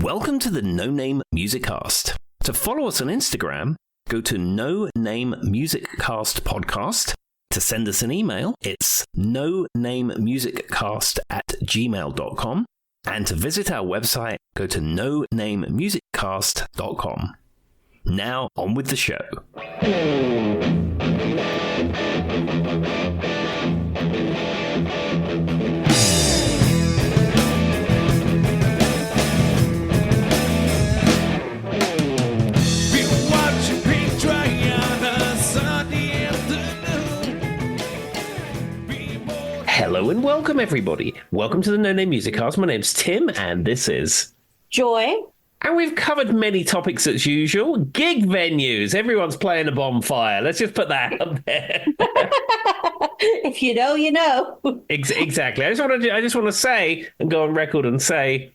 Welcome to the No Name Music Cast. To follow us on Instagram, go to No Name Music Cast Podcast. To send us an email, it's nonamemusiccast@gmail.com. And to visit our website, go to nonamemusiccast.com. Now, on with the show. Hello and welcome, everybody. Welcome to the No Name Music Cast. My name's Tim, and this is Joy. And we've covered many topics as usual. Gig venues. Everyone's playing a bonfire. Let's just put that up there. If you know, you know. Exactly. I just want to say and go on record and say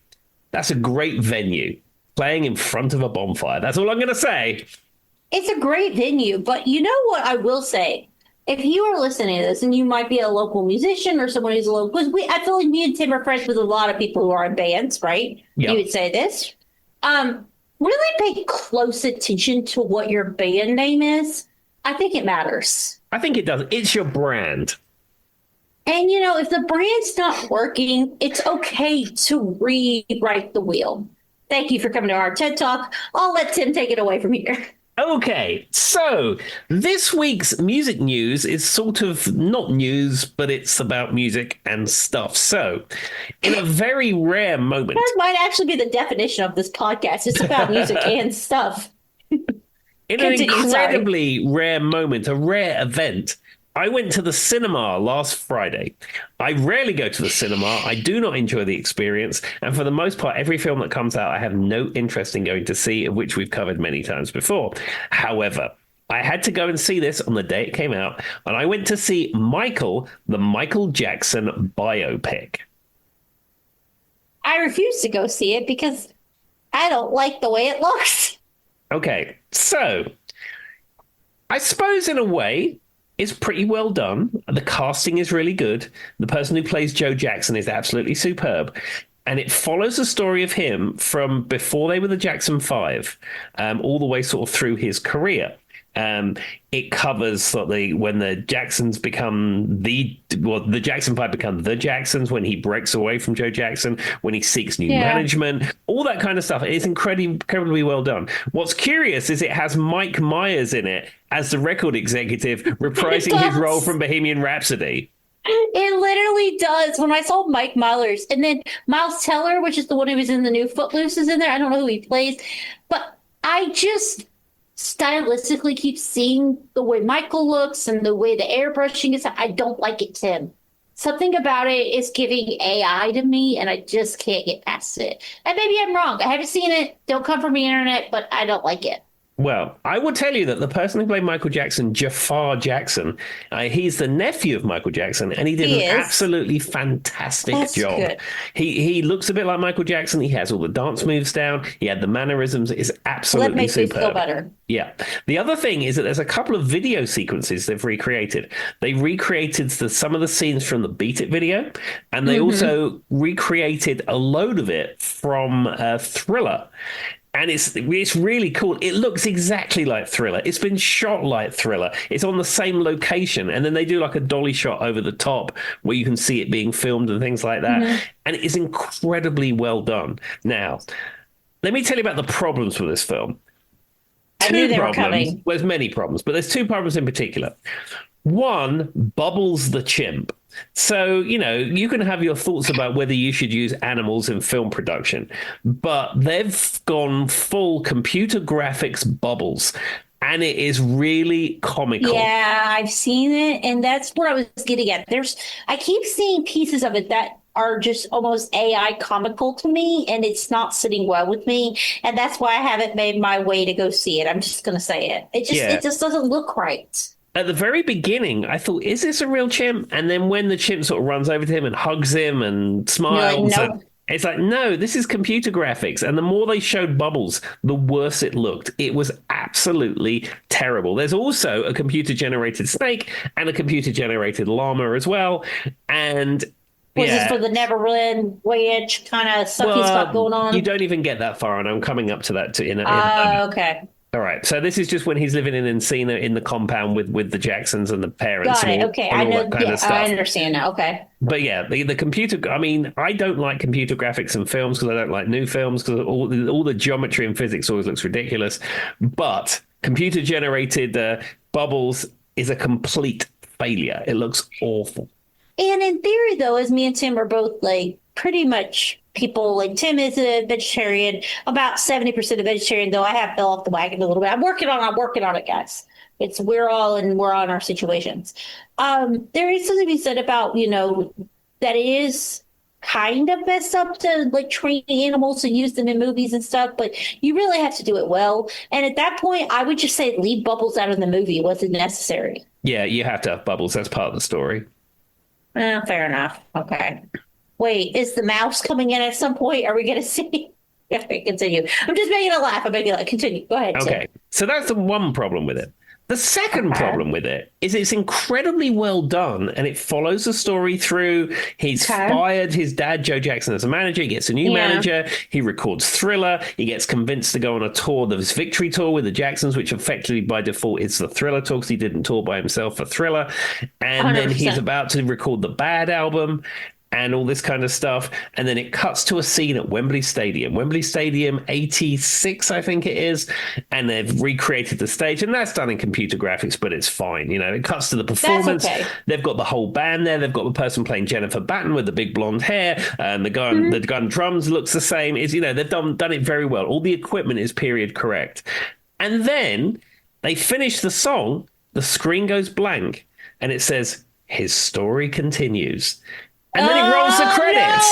that's a great venue. Playing in front of a bonfire. That's all I'm going to say. It's a great venue, but you know what I will say? If you are listening to this and you might be a local musician or someone who's a local, because I feel like me and Tim are friends with a lot of people who are in bands, right? Yep. You would say this. Really pay close attention to what your band name is. I think it matters. I think it does. It's your brand. And, you know, if the brand's not working, it's okay to rewrite the wheel. Thank you for coming to our TED Talk. I'll let Tim take it away from here. Okay, so this week's music news is sort of not news, but it's about music and stuff. So, in a very rare moment... That might actually be the definition of this podcast. It's about music and stuff. In an incredibly rare moment, a rare event, I went to the cinema last Friday. I rarely go to the cinema. I do not enjoy the experience. And for the most part, every film that comes out, I have no interest in going to see, of which we've covered many times before. However, I had to go and see this on the day it came out. And I went to see Michael, the Michael Jackson biopic. I refuse to go see it because I don't like the way it looks. Okay, so I suppose in a way... it's pretty well done. The casting is really good. The person who plays Joe Jackson is absolutely superb. And it follows the story of him from before they were the Jackson 5, all the way sort of through his career. It covers sort of when the Jacksons become the Jackson 5 become the Jacksons, when he breaks away from Joe Jackson, when he seeks new management, all that kind of stuff. It's incredibly well done. What's curious is it has Mike Myers in it as the record executive reprising his role from Bohemian Rhapsody. It literally does. When I saw Mike Myers and then Miles Teller, which is the one who was in the new Footloose, is in there. I don't know who he plays, but I just stylistically keep seeing the way Michael looks and the way the airbrushing is. I don't like it, Tim. Something about it is giving AI to me, and I just can't get past it. And maybe I'm wrong. I haven't seen it. Don't come from the internet, but I don't like it. Well, I will tell you that the person who played Michael Jackson, Jafar Jackson, he's the nephew of Michael Jackson, and he did an absolutely fantastic job. Good. He looks a bit like Michael Jackson. He has all the dance moves down. He had the mannerisms. It's absolutely that makes superb. me feel better. Yeah. The other thing is that there's a couple of video sequences they've recreated. They recreated some of the scenes from the Beat It video, and they also recreated a load of it from Thriller. And it's really cool. It looks exactly like Thriller. It's been shot like Thriller. It's on the same location. And then they do like a dolly shot over the top where you can see it being filmed and things like that. And it is incredibly well done. Now, let me tell you about the problems with this film. I knew they were coming. Well, there's many problems, but there's two problems in particular. One, Bubbles the chimp. So, you know, you can have your thoughts about whether you should use animals in film production, but they've gone full computer graphics Bubbles, and it is really comical. Yeah, I've seen it, and that's what I was getting at. I keep seeing pieces of it that are just almost AI comical to me, and it's not sitting well with me, and that's why I haven't made my way to go see it. I'm just going to say it. It just doesn't look right. At the very beginning, I thought, is this a real chimp? And then when the chimp sort of runs over to him and hugs him and smiles, like, nope. It's like, no, this is computer graphics. And the more they showed Bubbles, the worse it looked. It was absolutely terrible. There's also a computer-generated snake and a computer-generated llama as well. And Was this Yeah. for the Neverland Ranch kind of stuff he's got Well, going you on? don't even get that far, and I'm coming up to that in a moment. Okay. All right. So this is just when he's living in Encino in the compound with the Jacksons and the parents Got and it. Okay. and I all that know. kind Yeah, of I stuff. understand now. Okay. But yeah, the computer. I mean, I don't like computer graphics in films because I don't like new films because all the geometry and physics always looks ridiculous. But computer generated bubbles is a complete failure. It looks awful. And in theory, though, as me and Tim are both like pretty much people, like Tim is a vegetarian, about 70% of vegetarian, though I have fell off the wagon a little bit. I'm working on it, guys. It's we're on our situations. There is something to be said about, that it is kind of messed up to like train animals to use them in movies and stuff, but you really have to do it well. And at that point, I would just say leave Bubbles out of the movie. It wasn't necessary. Yeah, you have to have bubbles. That's part of the story. Fair enough. Okay. Wait, is the mouse coming in at some point? Are we going to see? Okay, continue. I'm just making a laugh. I'm making a laugh. Continue. Go ahead, Tim. Okay, so that's the one problem with it. The second Okay. problem with it is it's incredibly well done and it follows the story through. He's Okay. fired his dad, Joe Jackson, as a manager. He gets a new Yeah. manager. He records Thriller. He gets convinced to go on a tour, his victory tour with the Jacksons, which effectively by default is the Thriller tour because he didn't tour by himself for Thriller. And then he's 100%. about to record the Bad album and all this kind of stuff. And then it cuts to a scene at Wembley Stadium 86, I think it is. And they've recreated the stage. And that's done in computer graphics, but it's fine. It cuts to the That's performance. okay. They've got the whole band there. They've got the person playing Jennifer Batten with the big blonde hair. And the gun drums looks the same. They've done it very well. All the equipment is period correct. And then they finish the song. The screen goes blank. And it says, his story continues. And then it rolls the credits.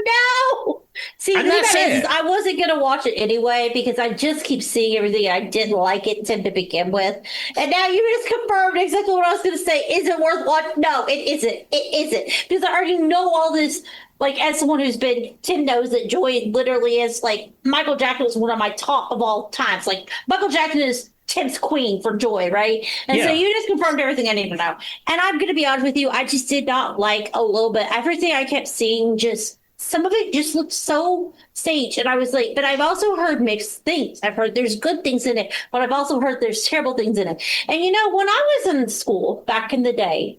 No. See, the And thing that's about it is it. I wasn't going to watch it anyway because I just keep seeing everything. I didn't like it to begin with. And now you just confirmed exactly what I was going to say. Is it worth watching? No, it isn't. It isn't. Because I already know all this. Like, as someone who's been, Tim knows that Joy literally is like, Michael Jackson was one of my top of all times. Like, Michael Jackson is Tim's queen for Joy, right? And so Yeah. you just confirmed everything I need to know. And I'm going to be honest with you, I just did not like a little bit. Everything I kept seeing, just some of it just looked so staged. And I was like, but I've also heard mixed things. I've heard there's good things in it, but I've also heard there's terrible things in it. And when I was in school back in the day,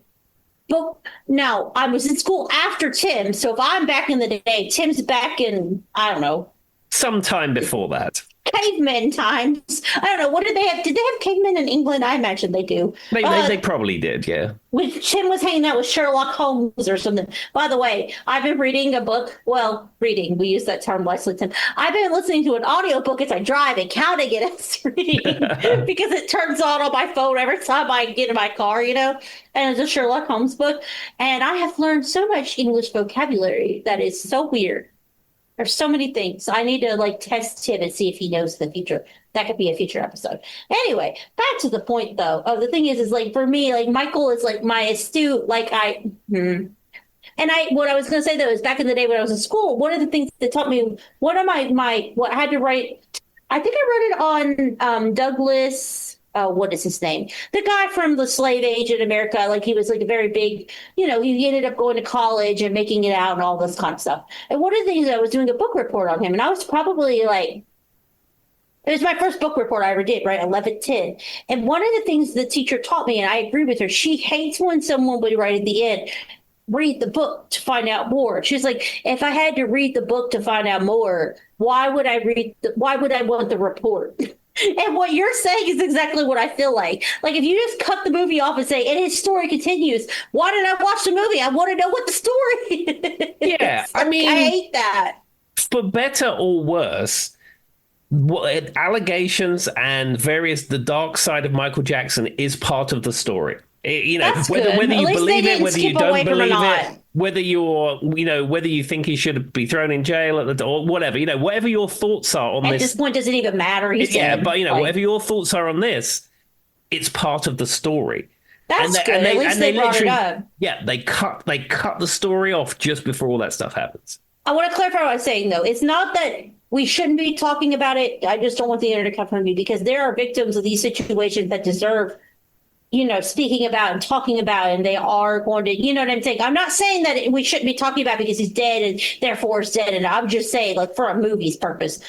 but now I was in school after Tim. So if I'm back in the day, Tim's back in, I don't know, Sometime before that. cavemen times. I don't know. What did they have? Did they have cavemen in England? I imagine they do. They probably did, yeah. When Tim was hanging out with Sherlock Holmes or something. By the way, I've been reading a book. Well, reading, we use that term wisely, Tim. I've been listening to an audiobook as I drive and counting it as reading because it turns on my phone every time I get in my car, and it's a Sherlock Holmes book. And I have learned so much English vocabulary that is so weird. There's so many things. I need to like test Tim and see if he knows the future. That could be a future episode. Anyway, back to the point though. The thing is like for me, like Michael is like my astute, like what I was going to say though is back in the day when I was in school, one of the things that taught me, one of what I had to write, I think I wrote it on Douglas. What is his name? The guy from the slave age in America. Like he was like a very big, he ended up going to college and making it out and all this kind of stuff. And one of the things I was doing a book report on him, and I was probably like, it was my first book report I ever did, right? 11, 10. And one of the things the teacher taught me, and I agree with her, she hates when someone would write at the end, read the book to find out more. She's like, if I had to read the book to find out more, why would I want the report? And what you're saying is exactly what I feel like. Like if you just cut the movie off and say, and his story continues, why did I watch the movie? I want to know what the story is. Yeah, I mean, I hate that. for better or worse, allegations and the dark side of Michael Jackson is part of the story. That's whether good. At you least they believe it, didn't whether you skip away don't from it believe or it, not. whether you think he should be thrown in jail at the door, whatever, whatever your thoughts are on At this. this point, doesn't even matter. He Yeah, said, but like, whatever your thoughts are on this, it's part of the story. that's good. At least they brought it up. Yeah, they cut the story off just before all that stuff happens. I want to clarify what I'm saying, though. It's not that we shouldn't be talking about it. I just don't want the internet to come from me because there are victims of these situations that deserve speaking about and talking about, and they are going to, you know what I'm saying? I'm not saying that we shouldn't be talking about because he's dead and therefore is dead. And I'm just saying, like, for a movie's purpose,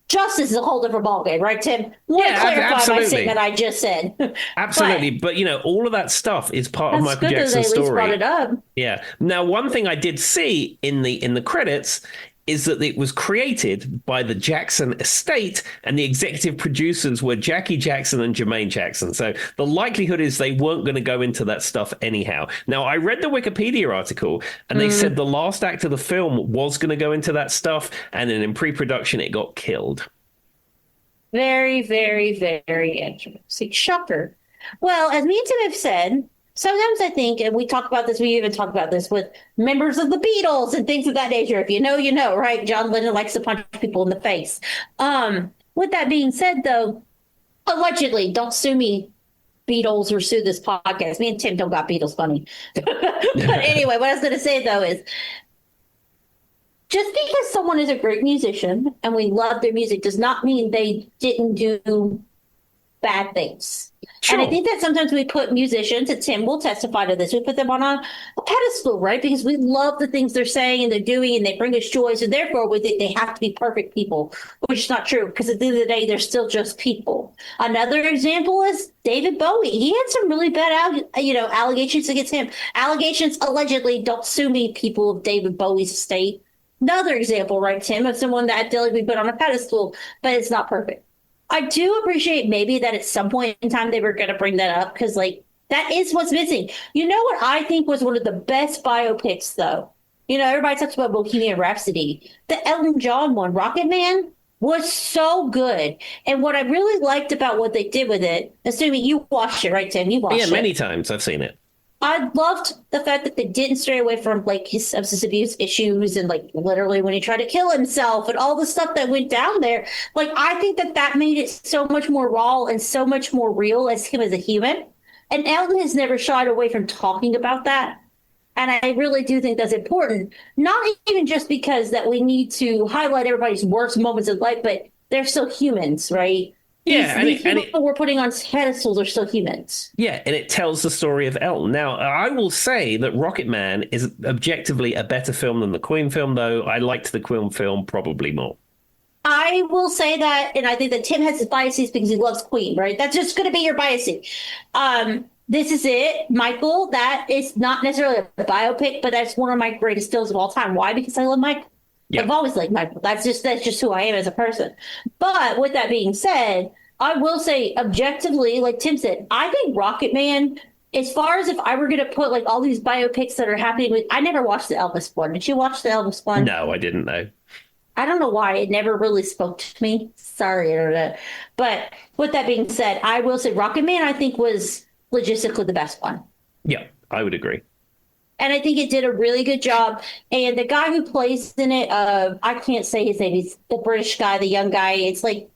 justice is a whole different ballgame, right, Tim? Want to Yeah, clarify my absolutely. statement I just said. But Absolutely. But, all of that stuff is part of that's Michael good that they Jackson's at least brought story. it up. Yeah. Now, one thing I did see in the credits is that it was created by the Jackson estate, and the executive producers were Jackie Jackson and Jermaine Jackson. So the likelihood is they weren't going to go into that stuff anyhow. Now, I read the Wikipedia article, and they said Mm, the last act of the film was going to go into that stuff, and then in pre-production it got killed. very, very, very interesting. Shocker. Well, as me and Tim have said, sometimes I think, and we talk about this, we even talk about this with members of the Beatles and things of that nature. If you know, you know, right? John Lennon likes to punch people in the face. With that being said, though, allegedly, don't sue me, Beatles, or sue this podcast. Me and Tim don't got Beatles funny. But anyway, what I was going to say, though, is just because someone is a great musician and we love their music does not mean they didn't do bad things. And I Sure. think that sometimes we put musicians, and Tim will testify to this, we put them on a pedestal, right? Because we love the things they're saying and they're doing and they bring us joy. So therefore, we think they have to be perfect people, which is not true because at the end of the day, they're still just people. Another example is David Bowie. He had some really bad, allegations against him. Allegations allegedly, don't sue me, people of David Bowie's estate. Another example, right, Tim, of someone that I feel like we put on a pedestal, but it's not perfect. I do appreciate maybe that at some point in time they were going to bring that up because, like, that is what's missing. You know what I think was one of the best biopics, though? Everybody talks about Bohemian Rhapsody. The Elton John one, Rocket Man, was so good. And what I really liked about what they did with it, assuming you watched it, right, Tim? You Yeah, watched many it. times I've seen it. I loved the fact that they didn't stray away from like his substance abuse issues and like literally when he tried to kill himself and all the stuff that went down there. Like I think that that made it so much more raw and so much more real as him as a human. And Elton has never shied away from talking about that. And I really do think that's important. Not even just because that we need to highlight everybody's worst moments of life, but they're still humans, right? These Yeah, and these it, and people it we're putting on pedestals are still humans. Yeah, and it tells the story of Elton. Now, I will say that Rocket Man is objectively a better film than the Queen film, though I liked the Queen film probably more. I will say that, and I think that Tim has his biases because he loves Queen, right? That's just going to be your biasing. This is it, Michael. That is not necessarily a biopic, but that's one of my greatest stills of all time. Why? Because I love Michael. Yeah. I've always liked Michael. That's just who I am as a person. But with that being said, I will say objectively, like Tim said, I think Rocket Man. As far as if I were going to put like all these biopics that are happening with, I never watched the Elvis one. Did you watch the Elvis one? No, I didn't know. I don't know why it never really spoke to me. Sorry, internet. But with that being said, I will say Rocket Man, I think, was logistically the best one. Yeah, I would agree. And I think it did a really good job. And the guy who plays in it, I can't say his name. He's the British guy, the young guy. It's like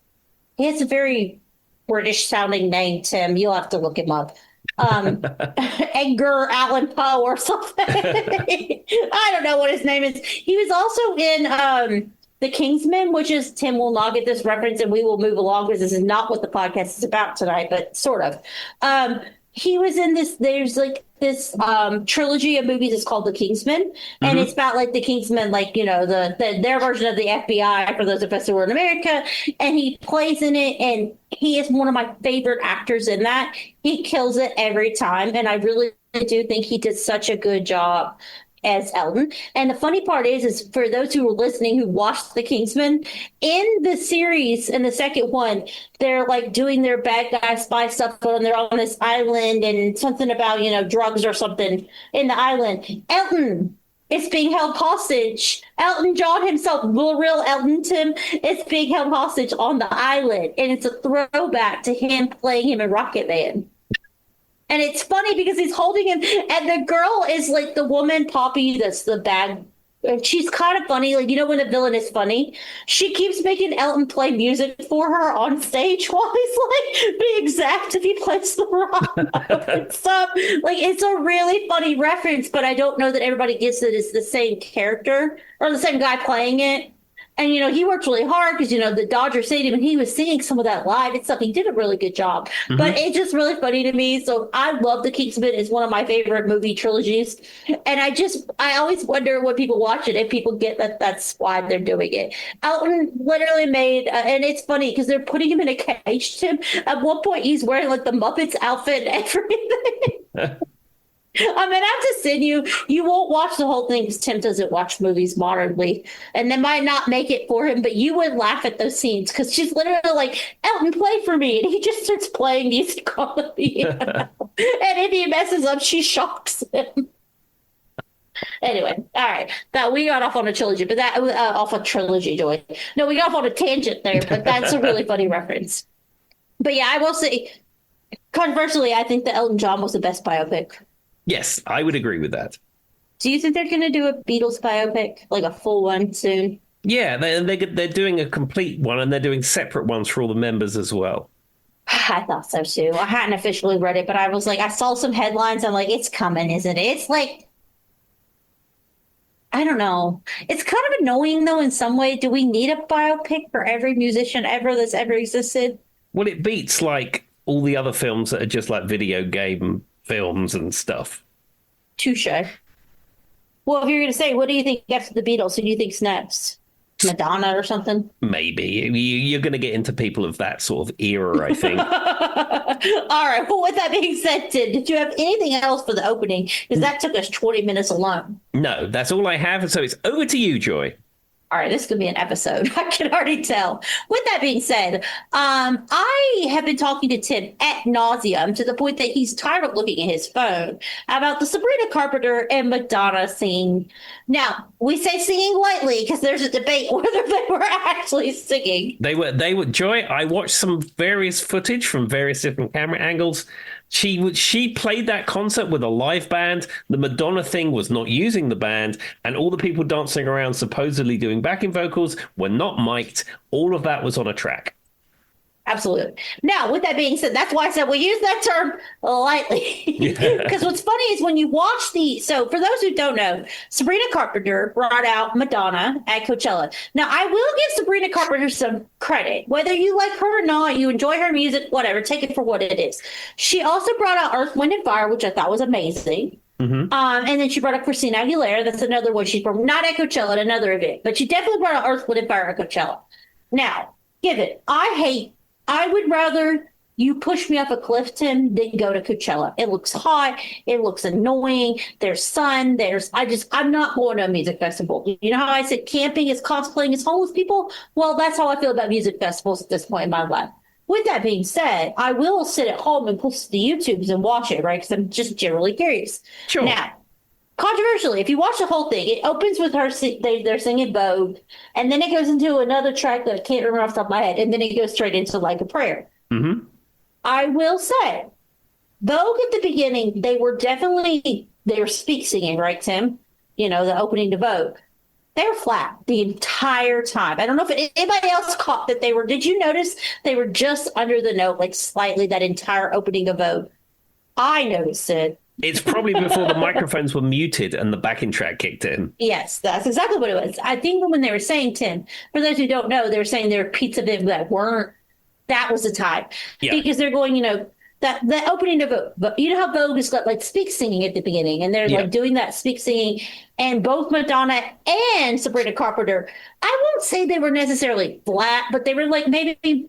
he has a very British sounding name, Tim. You'll have to look him up. Edgar Allan Poe or something. I don't know what his name is. He was also in The Kingsman, which is Tim will not get this reference and we will move along because this is not what the podcast is about tonight, but sort of. He was in this, there's like this trilogy of movies. It's called The Kingsman. And it's Hmm. about like the Kingsman, like, their version of the FBI for those of us who are in America. And he plays in it. And he is one of my favorite actors in that. He kills it every time. And I really do think he did such a good job as Elton. And the funny part is for those who were listening who watched The Kingsman, in the series, in the second one, they're like doing their bad guy spy stuff and they're on this island and something about, drugs or something in the island. Elton is being held hostage. Elton John himself, real Elton Tim, is being held hostage on the island. And it's a throwback to him playing him in Rocket Man. And it's funny because he's holding him, and the girl is like the woman, Poppy, that's the bad. And she's kind of funny. Like, when the villain is funny, she keeps making Elton play music for her on stage while he's like being exact if he plays the wrong note and stuff. Like, it's a really funny reference, but I don't know that everybody gets it as the same character or the same guy playing it. And, he worked really hard because, the Dodger Stadium, and he was singing some of that live and stuff. He did a really good job. But Hmm. it's just really funny to me. So I love The Kingsman. It's one of my favorite movie trilogies. And I always wonder when people watch it, if people get that that's why they're doing it. Elton literally made, and it's funny because they're putting him in a cage, Tim. At one point, he's wearing like the Muppets outfit and everything. I mean, I have to send you won't watch the whole thing because Tim doesn't watch movies modernly. And they might not make it for him, but you would laugh at those scenes because she's literally like, Elton, play for me. And he just starts playing music on the piano. And if he messes up, she shocks him. Anyway, all right. That we got off on a trilogy, but that off a trilogy, Joy. No, we got off on a tangent there, but that's a really funny reference. But yeah, I will say, conversely, I think that Elton John was the best biopic. Yes, I would agree with that. Do you think they're going to do a Beatles biopic, like a full one soon? Yeah, they're doing a complete one, and they're doing separate ones for all the members as well. I thought so too. I hadn't officially read it, but I was like, I saw some headlines. I'm like, it's coming, isn't it? It's like, I don't know. It's kind of annoying though, in some way. Do we need a biopic for every musician ever that's ever existed? Well, it beats like all the other films that are just like video game films and stuff. Touche. Well, if you're going to say, what do you think after the Beatles? Who do you think's next? Madonna or something? Maybe you're going to get into people of that sort of era, I think. All right. Well, with that being said, Tim, did you have anything else for the opening? Because that took us 20 minutes alone. No, that's all I have. So it's over to you, Joy. All right, this could be an episode. I can already tell. With that being said, I have been talking to Tim ad nauseum to the point that he's tired of looking at his phone about the Sabrina Carpenter and Madonna singing. Now, we say singing lightly because there's a debate whether they were actually singing. They were Joy. I watched some various footage from various different camera angles. She played that concert with a live band. The Madonna thing was not using the band, and all the people dancing around supposedly doing backing vocals were not mic'd. All of that was on a track. Absolutely. Now, with that being said, that's why I said we use that term lightly. Because what's funny is when you watch so for those who don't know, Sabrina Carpenter brought out Madonna at Coachella. Now, I will give Sabrina Carpenter some credit. Whether you like her or not, you enjoy her music, whatever, take it for what it is. She also brought out Earth, Wind, and Fire, which I thought was amazing. Mm-hmm. And then she brought up Christina Aguilera. That's another one she's from, not at Coachella, at another event. But she definitely brought out Earth, Wind, and Fire at Coachella. Now, I would rather you push me off a cliff, Tim, than go to Coachella. It looks hot. It looks annoying. There's sun. I'm not going to a music festival. You know how I said camping is cosplaying as homeless people? Well, that's how I feel about music festivals at this point in my life. With that being said, I will sit at home and post the YouTubes and watch it, right? Because I'm just generally curious. Sure. Now, controversially, if you watch the whole thing, it opens with her, they're singing Vogue, and then it goes into another track that I can't remember off the top of my head, and then it goes straight into like a prayer. Mm-hmm. I will say, Vogue at the beginning, they were speak singing, right, Tim? The opening to Vogue. They were flat the entire time. I don't know if anybody else caught that did you notice they were just under the note, like slightly that entire opening of Vogue? I noticed it. It's probably before the microphones were muted and the backing track kicked in. Yes, that's exactly what it was. I think when they were saying, Tim, for those who don't know, they were saying there were pizza bits that weren't. That was the time. Yeah. Because they're going, that opening of Vogue. You know how Vogue has got like speak singing at the beginning, and they're like doing that speak singing, and both Madonna and Sabrina Carpenter, I won't say they were necessarily flat, but they were like maybe.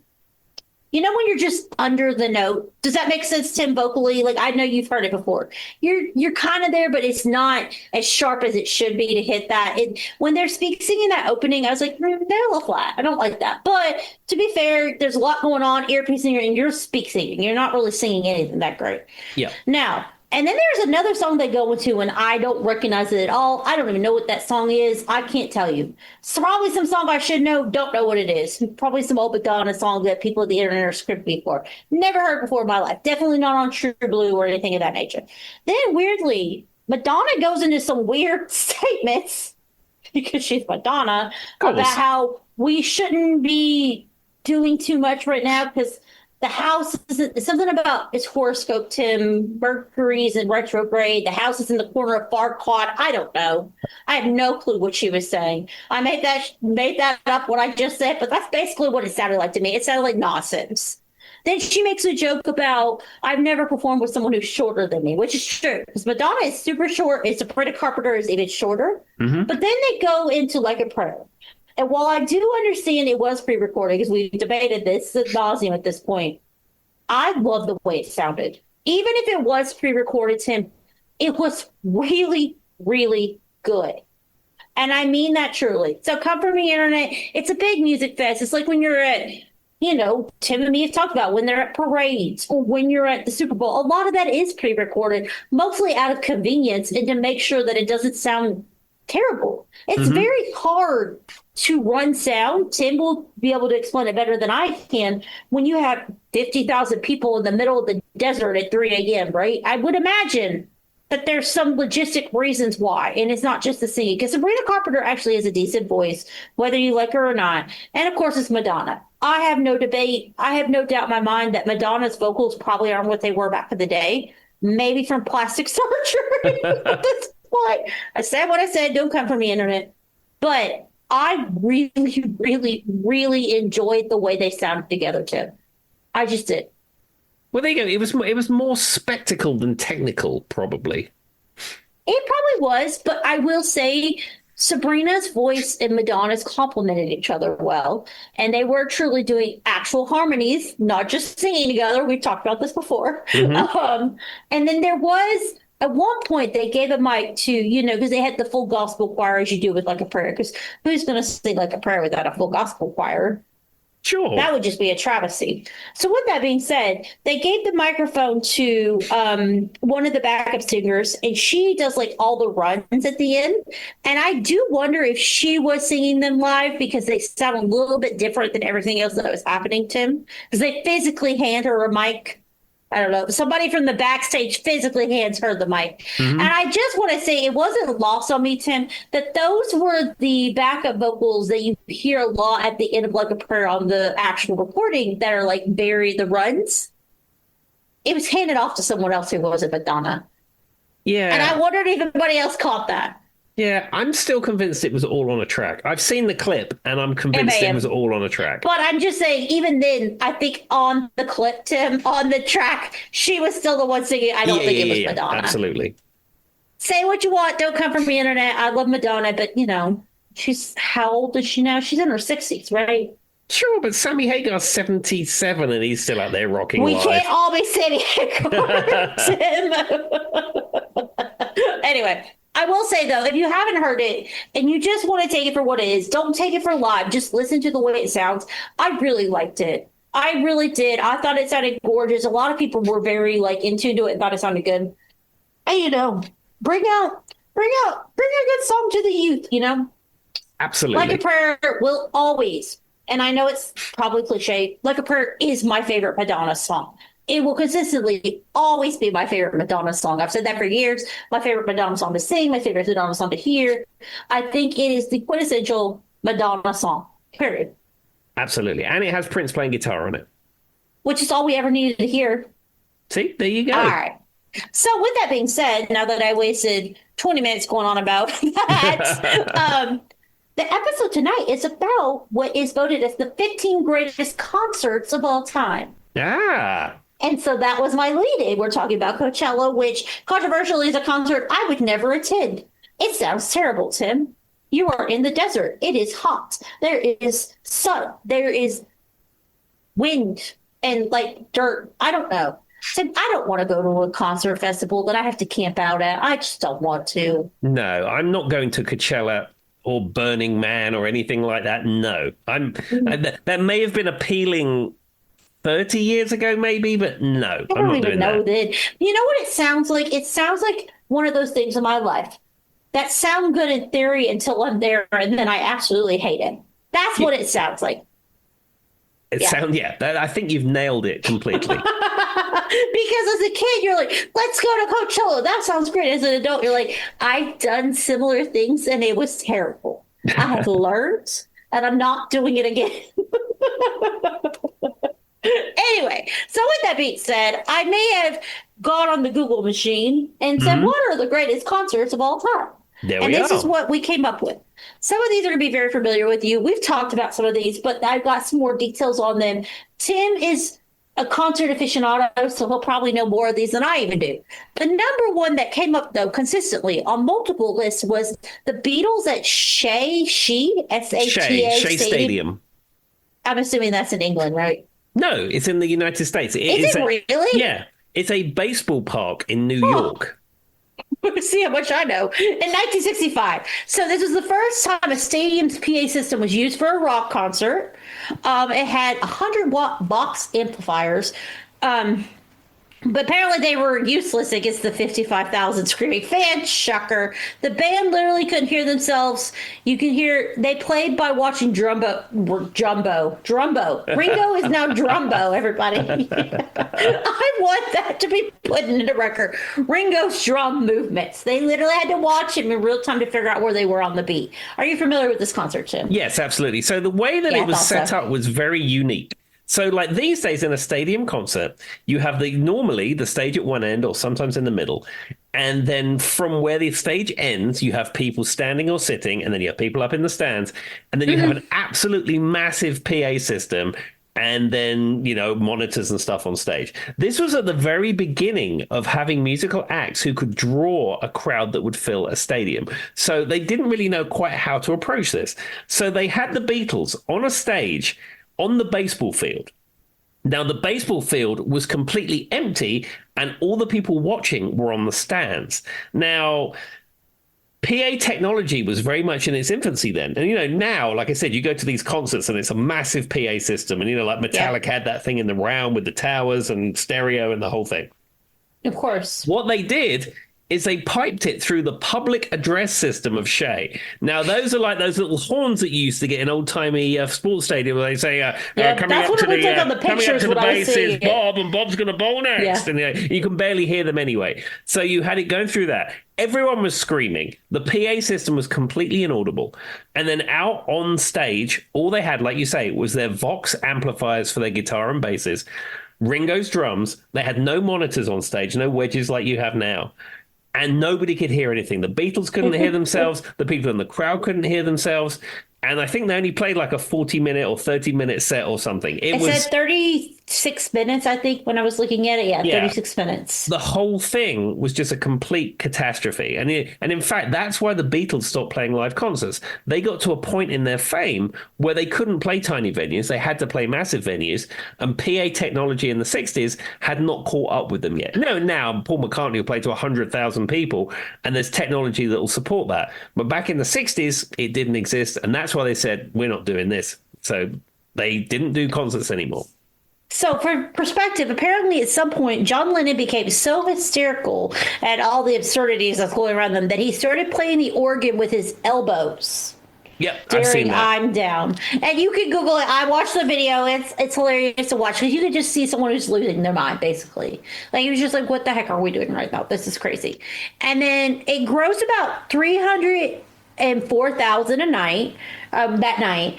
When you're just under the note, does that make sense, Tim, vocally? Like, I know you've heard it before. You're kind of there, but it's not as sharp as it should be to hit that. When they're singing that opening, I was like, they're a little flat. I don't like that. But to be fair, there's a lot going on, earpiece in your, and you're speak singing. You're not really singing anything that great. Yeah. Now, and then there's another song they go into, and I don't recognize it at all. I don't even know what that song is. I can't tell you. It's probably some song I should know. Don't know what it is. Probably some old Madonna song that people at the internet are scripting for. Never heard before in my life. Definitely not on True Blue or anything of that nature. Then weirdly, Madonna goes into some weird statements because she's Madonna about how we shouldn't be doing too much right now because The house is something about its horoscope, Tim. Mercury's in retrograde. The house is in the corner of Farquaad. I don't know. I have no clue what she was saying. I made that up what I just said, but that's basically what it sounded like to me. It sounded like nonsense. Then she makes a joke about I've never performed with someone who's shorter than me, which is true because Madonna is super short. And Sabrina Carpenter is even shorter. Hmm. But then they go into like a prayer. And while I do understand it was pre-recorded, because we've debated this ad nauseum at this point, I love the way it sounded. Even if it was pre-recorded, Tim, it was really, really good. And I mean that truly. So come from the internet. It's a big music fest. It's like when you're at, Tim and me have talked about when they're at parades or when you're at the Super Bowl. A lot of that is pre-recorded, mostly out of convenience and to make sure that it doesn't sound terrible. It's Hmm. very hard to run sound. Tim will be able to explain it better than I can. When you have 50,000 people in the middle of the desert at 3 a.m., right? I would imagine that there's some logistic reasons why. And it's not just the singing, because Sabrina Carpenter actually has a decent voice, whether you like her or not. And of course, it's Madonna. I have no debate. I have no doubt in my mind that Madonna's vocals probably aren't what they were back in the day, maybe from plastic surgery. At this point, I said what I said. Don't come from the internet. But I really, really, really enjoyed the way they sounded together, too. I just did. Well, there you go. It was more spectacle than technical, probably. It probably was, but I will say Sabrina's voice and Madonna's complemented each other well. And they were truly doing actual harmonies, not just singing together. We've talked about this before. Hmm. And then there was, at one point, they gave a mic to, because they had the full gospel choir as you do with like a prayer. Because who's going to sing like a prayer without a full gospel choir? Sure. That would just be a travesty. So, with that being said, they gave the microphone to one of the backup singers, and she does like all the runs at the end. And I do wonder if she was singing them live because they sound a little bit different than everything else that was happening, Tim. Because they physically hand her a mic. I don't know. Somebody from the backstage physically hands her the mic. And Hmm. I just want to say it wasn't lost on me, Tim, that those were the backup vocals that you hear a lot at the end of like a prayer on the actual recording that are like very the runs. It was handed off to someone else who wasn't Madonna. And I Yeah. wondered if anybody else caught that. Yeah. I'm still convinced it was all on a track. I've seen the clip, and I'm convinced it was MAM. all on a track. But I'm just saying, even then, I think on the clip, Tim, on the track, she was still the one singing. I don't Yeah, think yeah, it was yeah, yeah. Madonna. Absolutely. Say what you want. Don't come from the internet. I love Madonna, but she's how old is she now? She's in her 60s, right? Sure, but Sammy Hagar's 77 and he's still out there rocking We live. can't all be sitting here, Tim. Anyway, I will say though, if you haven't heard it and you just want to take it for what it is, don't take it for live. Just listen to the way it sounds. I really liked it. I really did. I thought it sounded gorgeous. A lot of people were very like into it and thought it sounded good. And bring a good song to the youth. Like a Absolutely. Prayer will always, and I know it's probably cliche, Like a Prayer is my favorite Madonna song. It will consistently always be my favorite Madonna song. I've said that for years. My favorite Madonna song to sing, my favorite Madonna song to hear. I think it is the quintessential Madonna song, period, Absolutely. And it has Prince playing guitar on it. which is all we ever needed to hear. See, there you All go. right. So, with that being said, now that I wasted 20 minutes going on about that, the episode tonight is about what is voted as the 15 greatest concerts of all time. Ah, And so that was my lead in. We're talking about Coachella, which controversially is a concert I would never attend. It sounds terrible, Tim. You are in the desert. It is hot. There is sun. There is wind and like dirt. I don't know. Tim, I don't want to go to a concert festival that I have to camp out at. I just don't want to. no, I'm not going to Coachella or Burning Man or anything like that. No, that may have been appealing 30 years ago, maybe, but no, I I'm don't not even doing know that. that. You know what it sounds like? It sounds like one of those things in my life that sound good in theory until I'm there and then I absolutely hate it. That's Yeah, what it sounds like. Yeah. I think you've nailed it completely. Because as a kid, you're like, let's go to Coachella. That sounds great. As an adult, you're like, I've done similar things and it was terrible. I have learned and I'm not doing it again. Anyway, so with that being said, I may have gone on the Google machine and said, Hmm. what are the greatest concerts of all time? There And we this is are. what we came up with. Some of these are going to be very familiar with you. We've talked about some of these, but I've got some more details on them. Tim is a concert aficionado, so he'll probably know more of these than I even do. The number one that came up, though, consistently on multiple lists was the Beatles at SATA Shea Stadium. Stadium. I'm assuming that's in England, right? No, it's in the United States. Is It's it a really? yeah, it's a baseball park in New Oh, York. see how much I know. In 1965. So this was the first time a stadium's PA system was used for a rock concert. It had 100-watt box amplifiers. Um, But apparently they were useless against the 55,000 screaming fans. Shocker. The band literally couldn't hear themselves. You can hear they played by watching Drumbo. Ringo is now Drumbo, everybody. I want that to be put in the record. Ringo's drum movements. They literally had to watch him in real time to figure out where they were on the beat. Are you familiar with this concert, Tim? Yes, absolutely. So the way that Yeah, it I was thought set so. up was very unique. So, like these days in a stadium concert, you have normally the stage at one end or sometimes in the middle. And then from where the stage ends, you have people standing or sitting, and then you have people up in the stands. And then you have an absolutely massive PA system and then, monitors and stuff on stage. This was at the very beginning of having musical acts who could draw a crowd that would fill a stadium. So they didn't really know quite how to approach this. So they had the Beatles on a stage on the baseball field. Now, the baseball field was completely empty, and all the people watching were on the stands. Now, PA technology was very much in its infancy then. And, now, like I said, you go to these concerts and it's a massive PA system. And, like Yeah, Metallica had that thing in the round with the towers and stereo and the whole thing. of course. What they did is they piped it through the public address system of Shea. Now, those are like those little horns that you used to get in old-timey sports stadium where they say, Yeah, coming that's up what to it looked like on the coming up pictures to the when I was base is seeing it. Bob, and Bob's going to bowl next. Yeah. And you can barely hear them anyway. So you had it going through that. Everyone was screaming. The PA system was completely inaudible. And then out on stage, all they had, like you say, was their Vox amplifiers for their guitar and basses, Ringo's drums. They had no monitors on stage, no wedges like you have now. And nobody could hear anything. The Beatles couldn't hear themselves. The people in the crowd couldn't hear themselves. And I think they only played like a 40-minute or 30-minute set or something. It It was said 36 minutes, I think, when I was looking at it. Yeah, Yeah. 36 minutes. The whole thing was just a complete catastrophe. And in fact, that's why the Beatles stopped playing live concerts. They got to a point in their fame where they couldn't play tiny venues. They had to play massive venues. And PA technology in the 60s had not caught up with them yet. Now Paul McCartney will play to 100,000 people, and there's technology that will support that. But back in the 60s, it didn't exist. And that's why they said, we're not doing this. So they didn't do concerts anymore. So, for perspective, apparently at some point, John Lennon became so hysterical at all the absurdities that's going around them that he started playing the organ with his elbows Yep, I've seen during that. I'm Down. And you can Google it. I watched the video. It's hilarious to watch because you can just see someone who's losing their mind, basically. Like, he was just like, what the heck are we doing right now? This is crazy. And then it grossed about 304,000 a night that night,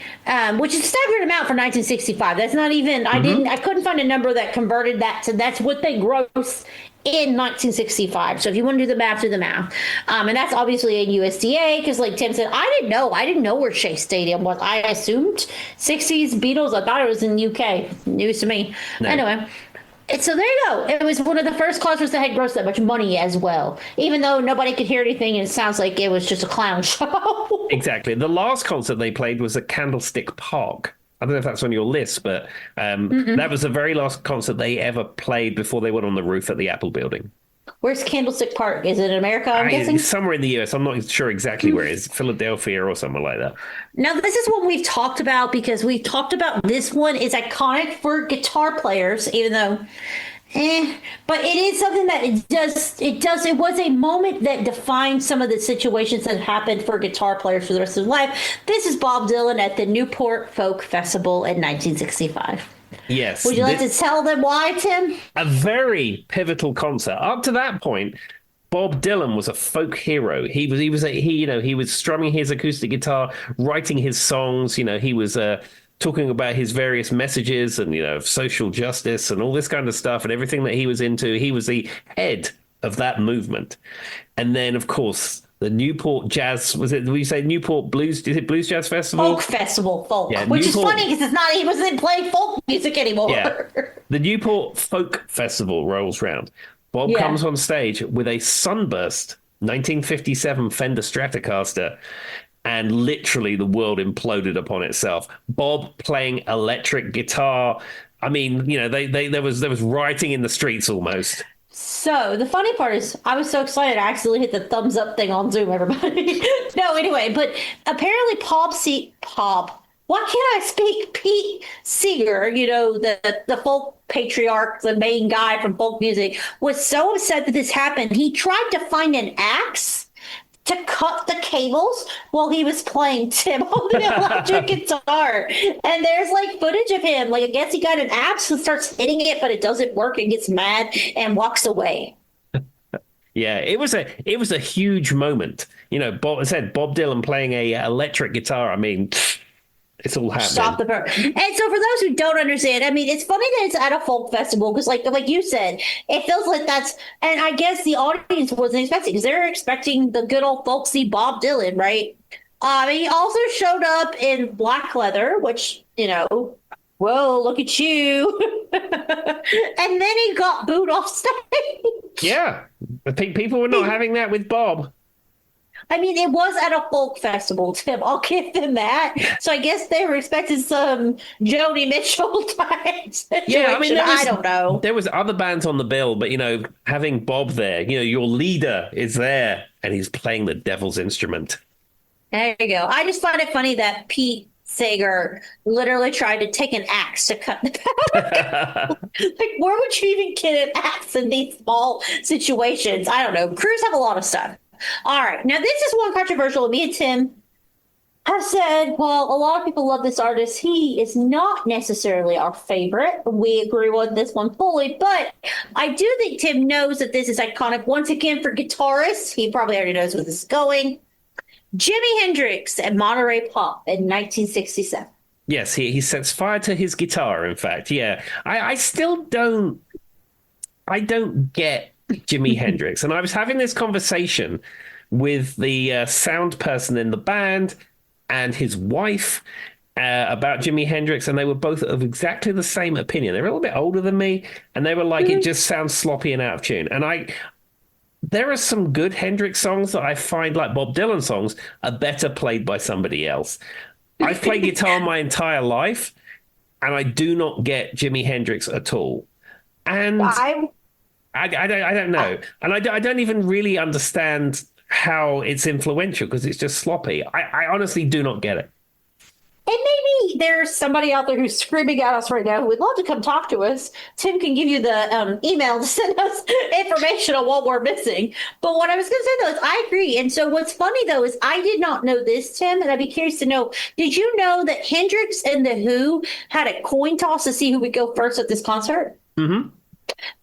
which is a staggering amount for 1965. That's not even. I couldn't find a number that converted that to. That's what they grossed in 1965. So if you want to do the math, do the math. And that's obviously in USDA because, like Tim said, I didn't know. I didn't know where Shea Stadium was. I assumed 60s Beatles. I thought it was in the UK. News to me. No. Anyway. So there you go. It was one of the first concerts that had grossed that much money as well, even though nobody could hear anything and it sounds like it was just a clown show. Exactly. The last concert they played was at Candlestick Park. I don't know if that's on your list, but that was the very last concert they ever played before they went on the roof at the Apple building. Where's Candlestick Park? Is it in America, I'm guessing? Somewhere in the US. I'm not sure exactly where it is. Philadelphia or somewhere like that. Now, this is what we've talked about because we've talked about this one is iconic for guitar players, even though, but it is something that it was a moment that defined some of the situations that happened for guitar players for the rest of their life. This is Bob Dylan at the Newport Folk Festival in 1965. Yes. Would you like to tell them why, Tim? A very pivotal concert. Up to that point, Bob Dylan was a folk hero. He was strumming his acoustic guitar, writing his songs. He was talking about his various messages and, social justice and all this kind of stuff and everything that he was into. He was the head of that movement. And then, of course, the Newport Jazz, we say Newport Blues, is it Blues Jazz Festival? Folk festival, folk, Yeah, which is Newport, funny because he wasn't playing folk music anymore. yeah. The Newport Folk Festival rolls round. Bob Yeah. comes on stage with a sunburst 1957 Fender Stratocaster, and literally the world imploded upon itself. Bob playing electric guitar. I mean, there was rioting in the streets almost. So the funny part is, I was so excited I accidentally hit the thumbs up thing on Zoom. Everybody, no, anyway, but apparently Why can't I speak? Pete Seeger, the folk patriarch, the main guy from folk music, was so upset that this happened. He tried to find an axe to cut the cables while he was playing Tim on the electric guitar. And there's like footage of him. Like, I guess he got an axe and starts hitting it, but it doesn't work and gets mad and walks away. Yeah, it was a huge moment. Bob Dylan playing a electric guitar. I mean, it's all happening. Stop the burn. And so, for those who don't understand, I mean, it's funny that it's at a folk festival because, like you said, it feels like that's. And I guess the audience wasn't expecting, because they're expecting the good old folksy Bob Dylan, right? He also showed up in black leather, which, whoa, look at you. And then he got booed off stage. Yeah, I think people were not having that with Bob. I mean, it was at a folk festival, Tim. I'll give them that. So I guess they were expecting some Joni Mitchell type situation. Yeah, I mean, I don't know. There was other bands on the bill, but having Bob there, your leader is there, and he's playing the devil's instrument. There you go. I just find it funny that Pete Seeger literally tried to take an axe to cut the power. Like, where would you even get an axe in these small situations? I don't know. Crews have a lot of stuff. All right. Now, this is one controversial. Me and Tim have said, well, a lot of people love this artist. He is not necessarily our favorite. We agree with this one fully, but I do think Tim knows that this is iconic. Once again, for guitarists, he probably already knows where this is going. Jimi Hendrix at Monterey Pop in 1967. Yes, he sets fire to his guitar, in fact. Yeah. I still don't get Jimi Hendrix. And I was having this conversation with the sound person in the band and his wife about Jimi Hendrix, and they were both of exactly the same opinion. They were a little bit older than me, and they were like, it just sounds sloppy and out of tune. And there are some good Hendrix songs that I find, like Bob Dylan songs, are better played by somebody else. I've played guitar my entire life, and I do not get Jimi Hendrix at all. And I don't know. And I don't even really understand how it's influential, because it's just sloppy. I honestly do not get it. And maybe there's somebody out there who's screaming at us right now who would love to come talk to us. Tim can give you the email to send us information on what we're missing. But what I was going to say, though, is I agree. And so what's funny, though, is I did not know this, Tim, and I'd be curious to know, did you know that Hendrix and The Who had a coin toss to see who would go first at this concert? Mm-hmm.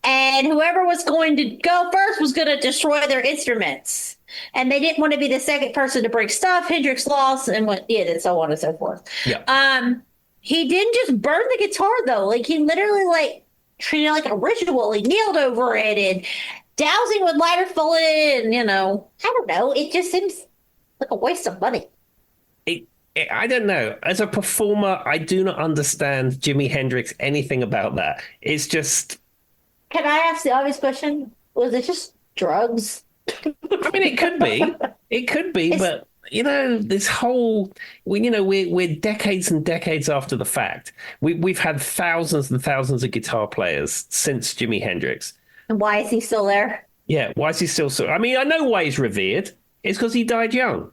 And whoever was going to go first was going to destroy their instruments. And they didn't want to be the second person to break stuff. Hendrix lost and went, and so on and so forth. Yeah. He didn't just burn the guitar, though. Like, he literally, treated it like a ritual. He kneeled over it and dousing with lighter fluid. And, I don't know. It just seems like a waste of money. I don't know. As a performer, I do not understand Jimi Hendrix, anything about that. It's just... Can I ask the obvious question? Was it just drugs? I mean, it could be. It could be, but this whole, we're decades and decades after the fact. We've had thousands and thousands of guitar players since Jimi Hendrix. And why is he still there? Yeah, why is he still so? I mean, I know why he's revered. It's because he died young.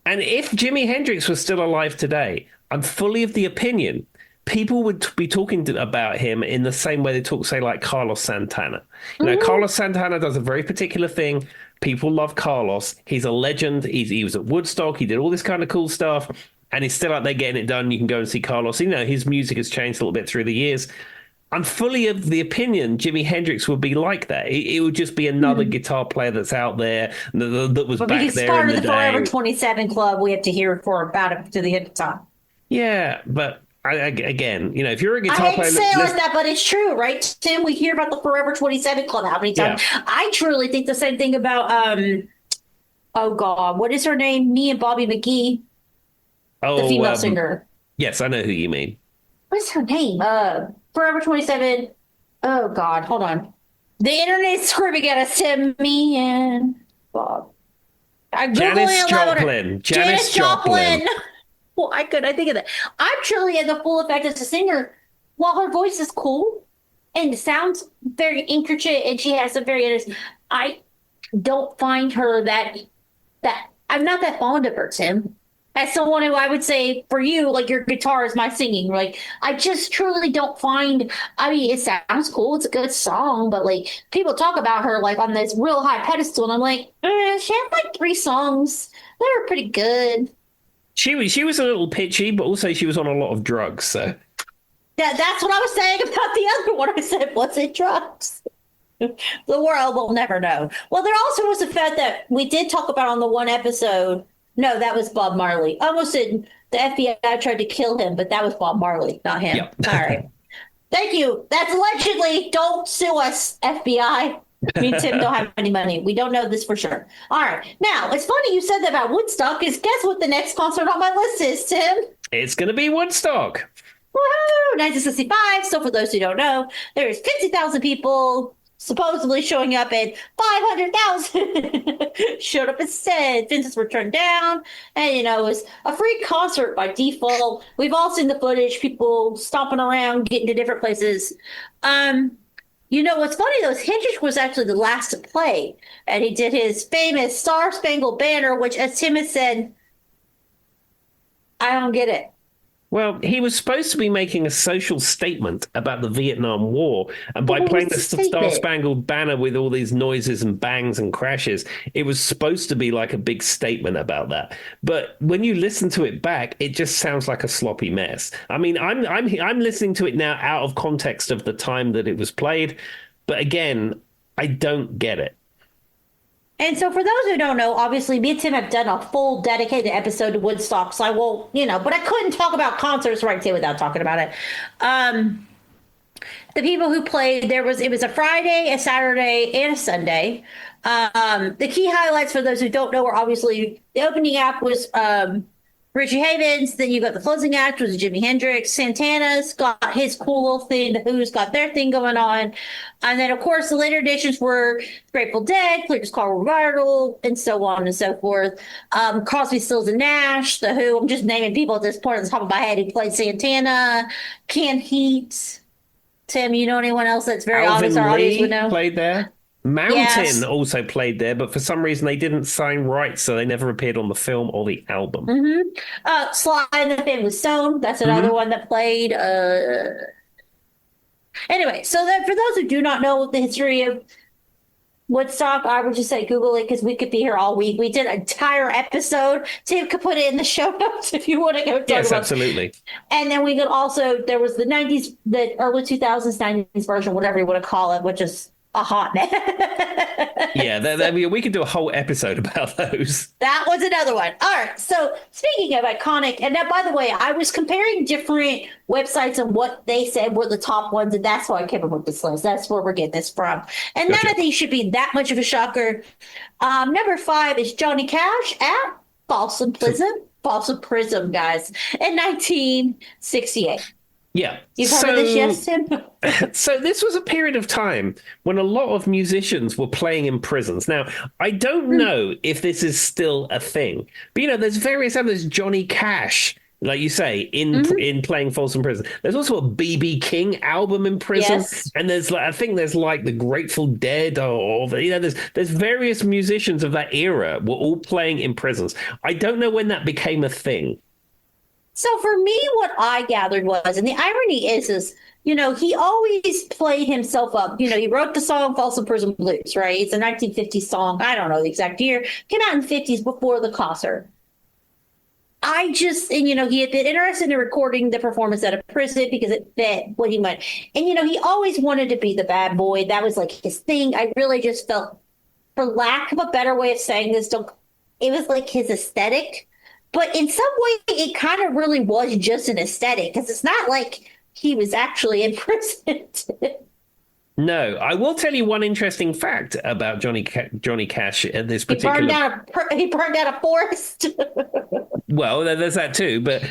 And if Jimi Hendrix was still alive today, I'm fully of the opinion people would be talking about him in the same way they talk, say, like Carlos Santana. Carlos Santana does a very particular thing. People love Carlos. He's a legend. He was at Woodstock. He did all this kind of cool stuff, and he's still out there getting it done. You can go and see Carlos. His music has changed a little bit through the years. I'm fully of the opinion Jimi Hendrix would be like that. It would just be another guitar player that's out there that was back there in the day. But he's part of the Forever 27 Club. We have to hear about it to the end of time. Yeah, but Again, if you're a I guitar hate to player, say it like that, but it's true, right, Tim? We hear about the Forever 27 Club how many yeah. times? I truly think the same thing about oh God, what is her name? Me and Bobby McGee, the Oh, female singer. yes, I know who you mean. What's her name? Forever 27. Oh God, hold on. The internet's screaming at us, Tim, me and Bob. I'm Janis Googling it loud. Joplin. Janis Janis Joplin. Joplin. Well, I could. I think of that. I'm truly in the full effect as a singer. While her voice is cool and sounds very intricate, and she has a very, I don't find her that I'm not that fond of her, Tim. As someone who I would say for you, like your guitar is my singing. Like I just truly don't find. I mean, it sounds cool. It's a good song, but like people talk about her like on this real high pedestal, and I'm like, she had like three songs. They were pretty good. She was a little pitchy, but also she was on a lot of drugs. So That's what I was saying about the other one. I said, was it drugs? The world will never know. Well, there also was a fact that we did talk about on the one episode. No, that was Bob Marley. Almost said the FBI tried to kill him, but that was Bob Marley, not him. yeah. All right. Thank you. That's allegedly. Don't sue us, FBI. Me and Tim don't have any money. We don't know this for sure. All right. Now, it's funny you said that about Woodstock, is guess what the next concert on my list is, Tim? It's going to be Woodstock. Woohoo! 1965. So, for those who don't know, there's 50,000 people supposedly showing up, and 500,000 showed up instead. Fences were turned down, and it was a free concert by default. We've all seen the footage, people stomping around, getting to different places. What's funny though is Hendrix was actually the last to play, and he did his famous Star Spangled Banner, which, as Tim has said, I don't get it. Well, he was supposed to be making a social statement about the Vietnam War, and by What playing was the the Star statement? Spangled Banner with all these noises and bangs and crashes, it was supposed to be like a big statement about that. But when you listen to it back, it just sounds like a sloppy mess. I mean, I'm listening to it now out of context of the time that it was played, but again, I don't get it. And so, for those who don't know, obviously, me and Tim have done a full dedicated episode to Woodstock. So I will, but I couldn't talk about concerts right there without talking about it. The people who played, it was a Friday, a Saturday, and a Sunday. The key highlights for those who don't know are obviously the opening act was Richie Havens. Then you got the closing act was Jimi Hendrix. Santana's got his cool little thing. The Who's got their thing going on. And then, of course, the later editions were Grateful Dead, Clear's Call Revival, and so on and so forth. Crosby, Stills, and Nash, The Who. I'm just naming people at this point on the top of my head who played Santana, Canned Heat. Tim, you know anyone else that's very obvious our Alvin audience would Lee know? played there. Mountain Yes. also played there, but for some reason they didn't sign rights, so they never appeared on the film or the album. Sly and the Family Stone. That's another Mm-hmm. one that played. Anyway, so that for those who do not know the history of Woodstock, I would just say Google it because we could be here all week. We did an entire episode. Tim could put it in the show notes if you want to go talk Yes, about. absolutely. And then we could also, there was the 90s, the early 2000s, 90s version, whatever you want to call it, which is a hot mess. Yeah, we could do a whole episode about those. That was another one. All right. So speaking of iconic, and now, by the way, I was comparing different websites and what they said were the top ones, and that's why I came up with this list. That's where we're getting this from. And Gotcha. none of these should be that much of a shocker. Number 5 is Johnny Cash at Folsom Prison, guys, in 1968. Yeah. You've heard of this, yes, Tim? So this was a period of time when a lot of musicians were playing in prisons. Now, I don't know if this is still a thing, but there's various others. Johnny Cash, like you say, in playing Folsom Prison. There's also a BB King album in prison, Yes. and I think there's like the Grateful Dead, or there's various musicians of that era were all playing in prisons. I don't know when that became a thing. So for me, what I gathered was, and the irony is, he always played himself up. He wrote the song Folsom Prison Blues, right? It's a 1950s song. I don't know the exact year. Came out in the 50s before the concert. He had been interested in recording the performance at a prison because it fit what he meant. And, he always wanted to be the bad boy. That was like his thing. I really just felt, for lack of a better way of saying this, it was like his aesthetic. But in some way, it kind of really was just an aesthetic because it's not like he was actually imprisoned. No, I will tell you one interesting fact about Johnny Cash at this He burned particular. down he burned down a forest. Well, there's that too, but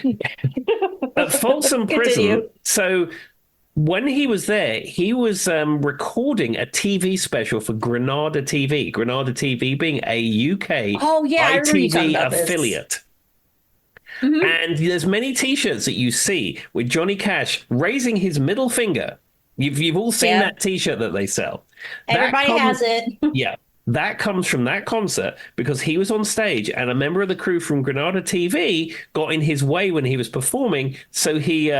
at Folsom Prison. Continue. So when he was there, he was recording a TV special for Granada TV. Granada TV being a UK Oh yeah, I remember you talking ITV about this. affiliate. Hmm. And there's many T-shirts that you see with Johnny Cash raising his middle finger. You've all seen Yeah, that T-shirt that they sell. That everybody comes, has it. yeah, that comes from that concert because he was on stage and a member of the crew from Granada TV got in his way when he was performing, so he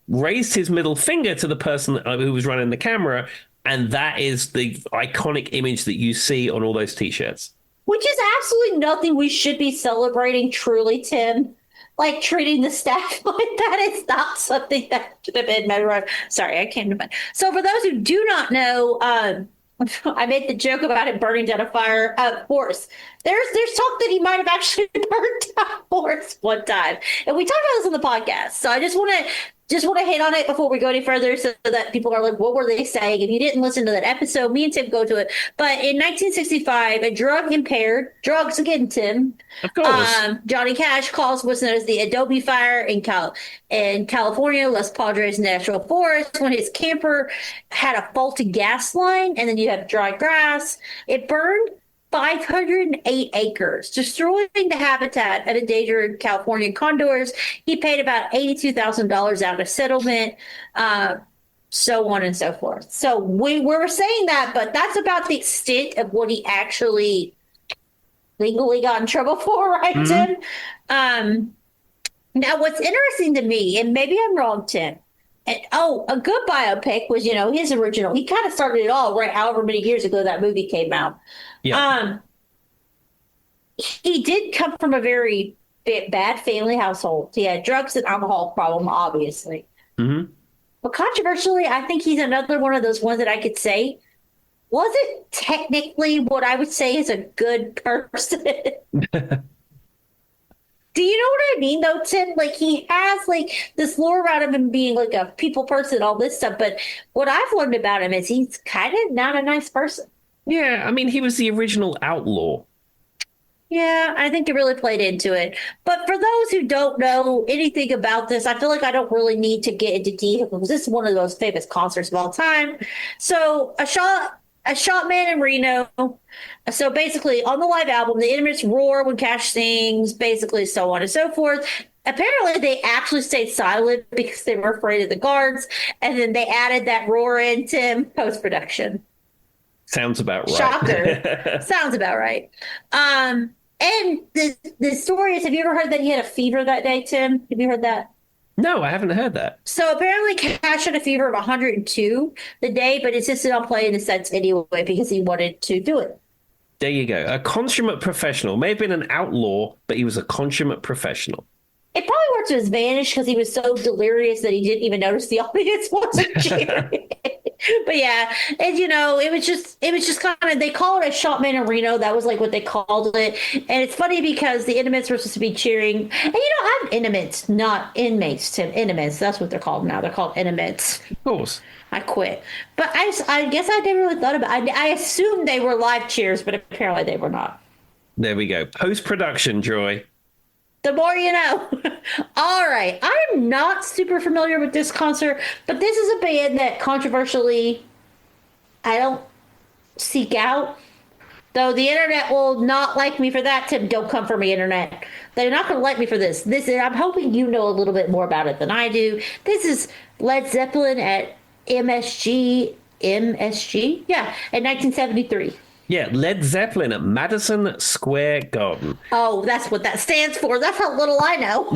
raised his middle finger to the person who was running the camera, and that is the iconic image that you see on all those T-shirts. Which is absolutely nothing we should be celebrating, truly, Tim. Like treating the staff like that is not something that should have been memorized. Sorry, I came to mind. So, for those who do not know, I made the joke about him burning down a fire forest. There's talk that he might have actually burned down a forest one time, and we talked about this on the podcast. So I just want to hit on it before we go any further, so that people are like, "What were they saying?" If you didn't listen to that episode, me and Tim go to it. But in 1965, a drug impaired drugs again, Tim. Of course. Johnny Cash caused what's known as the Adobe Fire in California, Los Padres National Forest, when his camper had a faulty gas line, and then you have dry grass. It burned 508 acres, destroying the habitat of endangered California condors. He paid about $82,000 out of settlement, so on and so forth. So we were saying that, but that's about the extent of what he actually legally got in trouble for, right, Hmm. Tim? Now, what's interesting to me, and maybe I'm wrong, Tim. And, a good biopic was, his original. He kind of started it all, right? However many years ago that movie came out. Yeah. Um, he did come from a very bad family household. He had drugs and alcohol problem, obviously. Hmm. But controversially, I think he's another one of those ones that I could say wasn't technically what I would say is a good person. Do you know what I mean, though, Tim? Like, he has, like, this lore around him and being, like, a people person, all this stuff. But what I've learned about him is he's kind of not a nice person. Yeah, I mean, he was the original outlaw. Yeah, I think it really played into it. But for those who don't know anything about this, I feel like I don't really need to get into detail because this is one of the most famous concerts of all time. So a shot man in Reno. So basically on the live album, the intimates roar when Cash sings, basically so on and so forth. Apparently they actually stayed silent because they were afraid of the guards, and then they added that roar into post-production. Sounds about Shocker. right. Sounds about right. And the story is, have you ever heard that he had a fever that day, Tim? Have you heard that? No, I haven't heard that. So apparently Cash had a fever of 102 the day, but insisted on playing the sets anyway because he wanted to do it. There you go. A consummate professional. May have been an outlaw, but he was a consummate professional. It probably worked to his advantage because he was so delirious that he didn't even notice the audience wasn't cheering. But yeah, and it was just kind of, they call it a shotman in Reno. That was like what they called it. And it's funny because the intimates were supposed to be cheering. And I'm intimates, not inmates, Tim. Intimates, that's what they're called now. They're called intimates. Of course. I quit. But I guess I never really thought about it. I assumed they were live cheers, but apparently they were not. There we go. Post-production, Joy. The more you know. All right. I'm not super familiar with this concert, but this is a band that controversially I don't seek out. Though the internet will not like me for that, Tim. Don't come for me, internet. They're not going to like me for this. I'm hoping you know a little bit more about it than I do. This is Led Zeppelin at MSG, yeah, in 1973. Yeah, Led Zeppelin at Madison Square Garden. Oh, that's what that stands for. That's how little I know.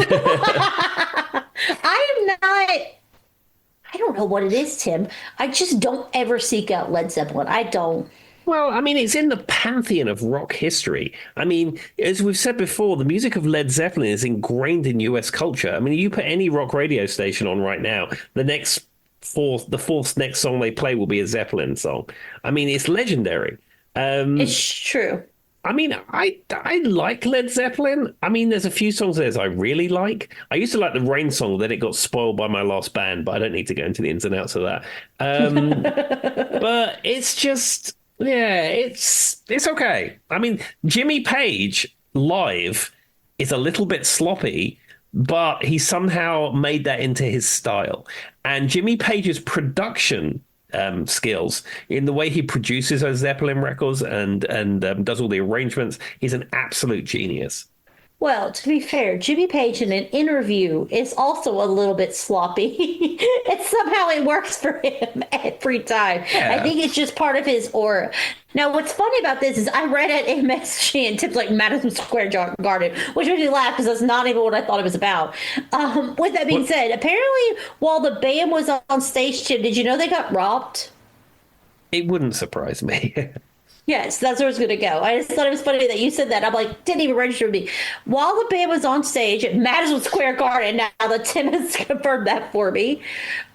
I am not. I don't know what it is, Tim. I just don't ever seek out Led Zeppelin. I don't. Well, I mean, it's in the pantheon of rock history. I mean, as we've said before, the music of Led Zeppelin is ingrained in US culture. I mean, you put any rock radio station on right now, the fourth next song they play will be a Zeppelin song. I mean, it's legendary. It's true. I mean, I like Led Zeppelin. I mean, there's a few songs there I really like. I used to like the Rain song, then it got spoiled by my last band, but I don't need to go into the ins and outs of that. But it's just, yeah, it's okay. I mean, Jimmy Page live is a little bit sloppy, but he somehow made that into his style. And Jimmy Page's production skills in the way he produces those Zeppelin records and does all the arrangements, he's an absolute genius. Well, to be fair, Jimmy Page in an interview is also a little bit sloppy. And somehow it works for him every time. I Yeah. think it's just part of his aura. Now, what's funny about this is I read at MSG and tips like Madison Square Garden, which made me laugh because that's not even what I thought it was about. With that being What said, apparently while the band was on stage, Tim, did you know they got robbed? it wouldn't surprise me. Yes, that's where I was going to go. I just thought it was funny that you said that. I'm like, didn't even register with me. While the band was on stage at Madison Square Garden, now that Tim has confirmed that for me,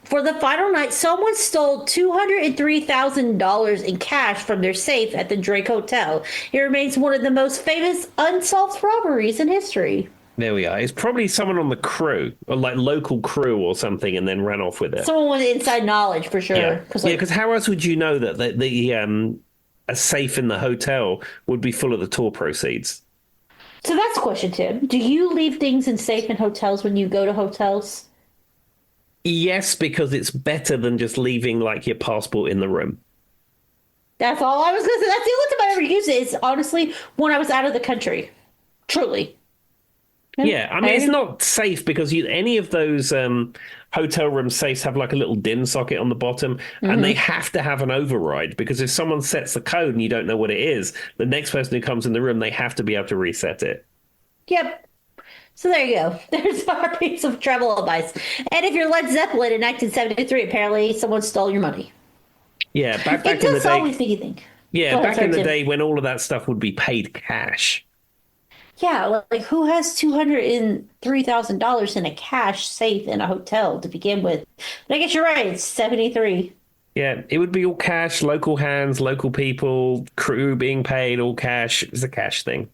for the final night, someone stole $203,000 in cash from their safe at the Drake Hotel. It remains one of the most famous unsolved robberies in history. There we are. It's probably someone on the crew, or like local crew or something, and then ran off with it. Someone with inside knowledge for sure. Yeah, Because yeah. like, Because how else would you know that the a safe in the hotel would be full of the tour proceeds? so that's the question, Tim. Do you leave things in safe in hotels when you go to hotels? Yes, because it's better than just leaving like your passport in the room. That's all I was going to say. That's the only time I ever used it. Is honestly when I was out of the country. Truly. Yeah, I mean it's not safe because any of those hotel room safes have like a little DIN socket on the bottom, and they have to have an override because if someone sets the code and you don't know what it is, the next person who comes in the room they have to be able to reset it. Yep. So there you go. There's our piece of travel advice. And if you're Led Zeppelin in 1973, apparently someone stole your money. Yeah, back It back in the does day. always make you think. Yeah, Go ahead, back in sorry, the Tim. day when all of that stuff would be paid cash. Yeah, like who has $203,000 in a cash safe in a hotel to begin with? But I guess you're right. It's 73. Yeah, it would be all cash, local hands, local people, crew being paid, all cash. It's a cash thing.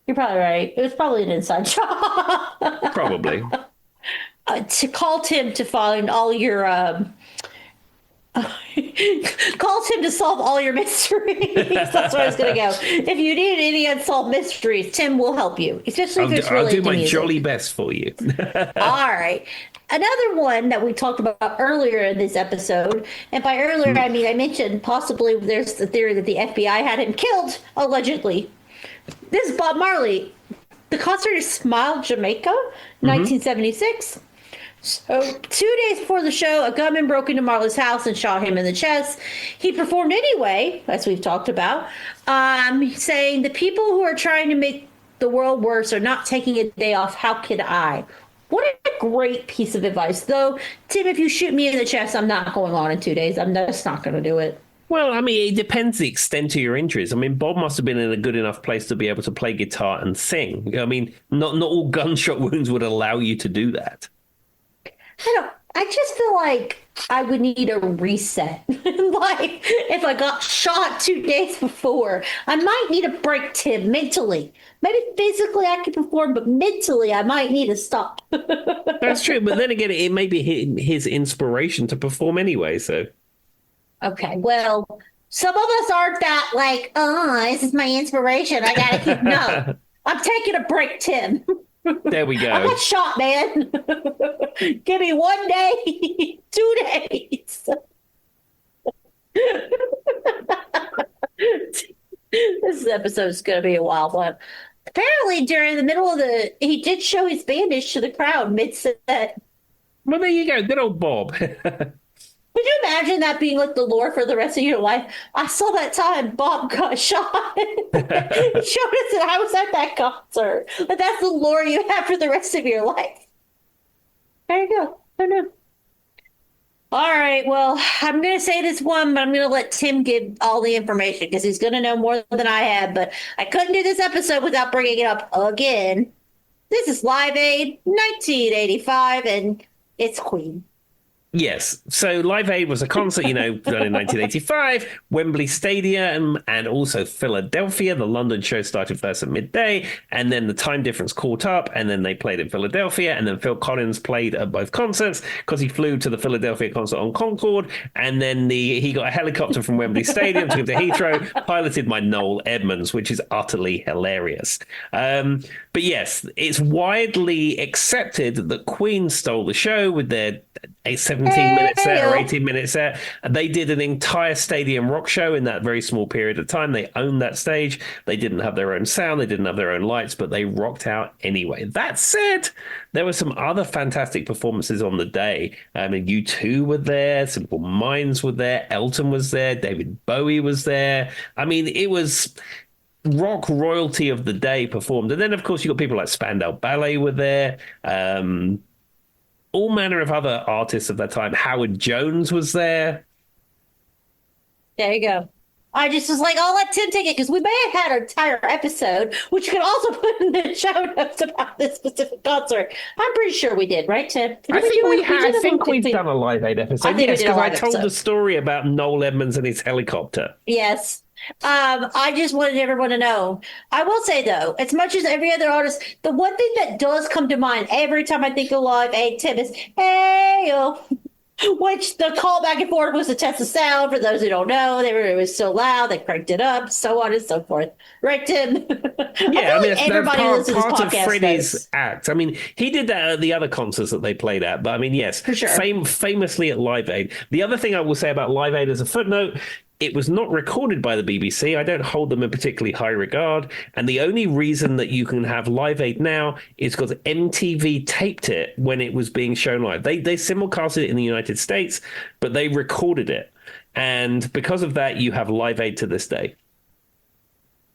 You're probably right. It was probably an inside job. Probably. To call Tim to find all your call Tim to solve all your mysteries. That's where I was going to go. If you need any unsolved mysteries, Tim will help you, especially if it's I'll related do to my music. jolly best for you. All right. Another one that we talked about earlier in this episode, and by earlier I mean I mentioned possibly there's the theory that the FBI had him killed, allegedly. This is Bob Marley. The concert is Smile, Jamaica, 1976. So, 2 days before the show, a gunman broke into Marley's house and shot him in the chest. He performed anyway, as we've talked about, saying, "The people who are trying to make the world worse are not taking a day off. How could I?" What a great piece of advice. Though, Tim, if you shoot me in the chest, I'm not going on in 2 days. I'm just not going to do it. Well, I mean, it depends the extent of your injuries. I mean, Bob must have been in a good enough place to be able to play guitar and sing. I mean, not all gunshot wounds would allow you to do that. I just feel like I would need a reset. Like, if I got shot 2 days before, I might need a break, Tim, mentally. Maybe physically I can perform, but mentally I might need to stop. That's true, but then again, it may be his inspiration to perform anyway. So Okay, well, some of us aren't that like, oh, this is my inspiration. I gotta keep. No, I'm taking a break, Tim. there we I go. got shot, man. Give me 1 day, 2 days. This episode is going to be a wild one. Apparently, during the middle of he did show his bandage to the crowd mid-set. Well, there you go. Good old Bob. Could you imagine that being like the lore for the rest of your life? I saw that time Bob got shot. He showed us that I was at that concert. But that's the lore you have for the rest of your life. There you go. I know. All right. Well, I'm going to say this one, but I'm going to let Tim give all the information because he's going to know more than I have. But I couldn't do this episode without bringing it up again. This is Live Aid 1985, and it's Queen. Yes. So Live Aid was a concert, done in 1985, Wembley Stadium, and also Philadelphia. The London show started first at midday, and then the time difference caught up, and then they played in Philadelphia, and then Phil Collins played at both concerts because he flew to the Philadelphia concert on Concorde, and then he got a helicopter from Wembley Stadium, took him to Heathrow, piloted by Noel Edmonds, which is utterly hilarious. But yes, it's widely accepted that Queen stole the show with their 17-minute set or 18-minute set. They did an entire stadium rock show in that very small period of time. They owned that stage. They didn't have their own sound. They didn't have their own lights, but they rocked out anyway. That said, there were some other fantastic performances on the day. I mean, U2 were there. Simple Minds were there. Elton was there. David Bowie was there. I mean, it was rock royalty of the day performed. And then, of course, you got people like Spandau Ballet were there. All manner of other artists of that time. Howard Jones was there. There you go. I just was like, I'll let Tim take it because we may have had an entire episode, which you can also put in the show notes about this specific concert. I'm pretty sure we did, right, Tim? I think we've done a Live Aid episode. Yes, because I told the story about Noel Edmonds and his helicopter. Yes. I just wanted everyone to know. I will say though, as much as every other artist, the one thing that does come to mind every time I think of Live Aid, Tim, is "Hey yo," which the call back and forth was to test the sound. For those who don't know, it was so loud they cranked it up, so on and so forth. Right, Tim? Yeah, I mean, everybody that's listens to this part of podcast Freddie's knows. act. I mean, he did that at the other concerts that they played at, but I mean, yes, For sure. famously at Live Aid. The other thing I will say about Live Aid as a footnote, it was not recorded by the BBC. I don't hold them in particularly high regard. And the only reason that you can have Live Aid now is because MTV taped it when it was being shown live. They simulcasted it in the United States, but they recorded it. And because of that, you have Live Aid to this day.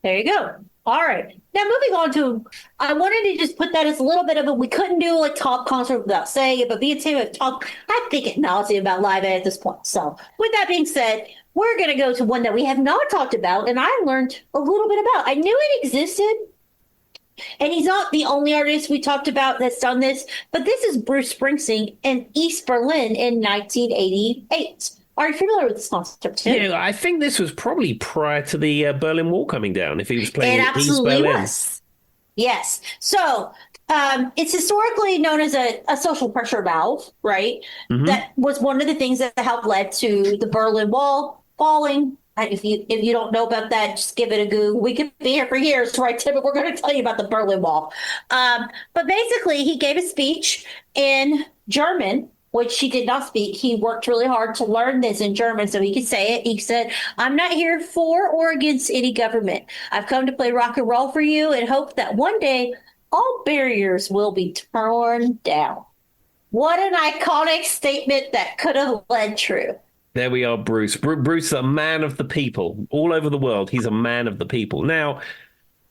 There you go. All right. Now moving on to, I wanted to just put that as a little bit of a, we couldn't do a top concert without saying it, but me and Tim have talked, I think, ad nauseam about Live Aid at this point. So with that being said, we're going to go to one that we have not talked about, and I learned a little bit about. I knew it existed, and he's not the only artist we talked about that's done this, but this is Bruce Springsteen in East Berlin in 1988. Are you familiar with this concept, Tim? Yeah, I think this was probably prior to the Berlin Wall coming down, if he was playing It in East absolutely Berlin. was. Yes. So it's historically known as a social pressure valve, right? Mm-hmm. That was one of the things that helped led to the Berlin Wall falling. If you don't know about that, just give it a Google. We could be here for years, right, Tim? But we're going to tell you about the Berlin Wall. But basically, he gave a speech in German, which he did not speak. He worked really hard to learn this in German so he could say it. He said, "I'm not here for or against any government. I've come to play rock and roll for you and hope that one day all barriers will be torn down." What an iconic statement that could have led true. There we are, Bruce. Bruce is a man of the people. All over the world, he's a man of the people. Now,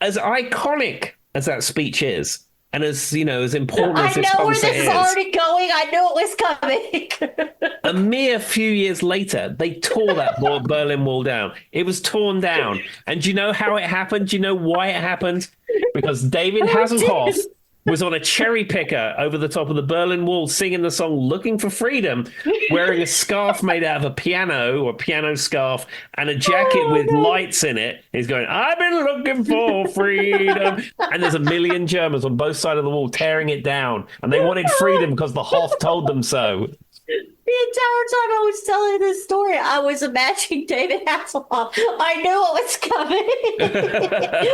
as iconic as that speech is, and as as important as this I know where concert this is already going. I knew it was coming. a mere few years later, they tore that Berlin Wall down. It was torn down. And do you know how it happened? Do you know why it happened? Because David Hasselhoff was on a cherry picker over the top of the Berlin Wall singing the song Looking for Freedom, wearing a scarf made out of a piano or piano scarf and a jacket with lights in it. He's going, "I've been looking for freedom." And there's a million Germans on both sides of the wall tearing it down. And they wanted freedom because the Hof told them so. The entire time I was telling this story, I was imagining David Hasselhoff. I knew it was coming.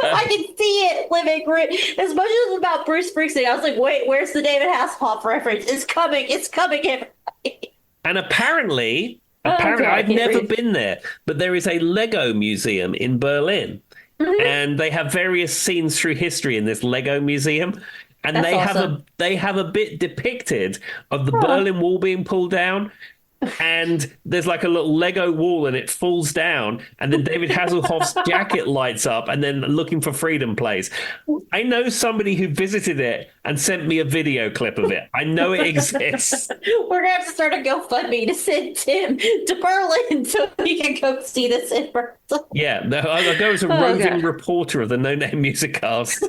I could see it living room. As much as it's about Bruce Springsteen, I was like, wait, where's the David Hasselhoff reference? It's coming. It's coming. And apparently, God, I've never been there, but there is a Lego museum in Berlin. Mm-hmm. And they have various scenes through history in this Lego museum. And they have a bit depicted of the Berlin Wall being pulled down. And there's like a little Lego wall and it falls down. And then David Hasselhoff's jacket lights up and then Looking for Freedom plays. I know somebody who visited it and sent me a video clip of it. I know it exists. We're going to have to start a GoFundMe to send Tim to Berlin so he can go see this in person. Yeah, I'll go as a roving reporter of the No Name Music Cast.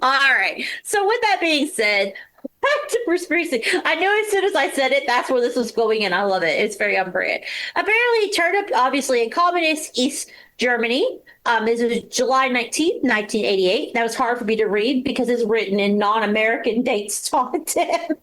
All right. So with that being said, Back to Bruce Springsteen. I knew as soon as I said it, that's where this was going, and I love it. It's very on brand. Apparently, he turned up, obviously, in communist East Germany. This was July 19th, 1988. That was hard for me to read because it's written in non-American dates on it.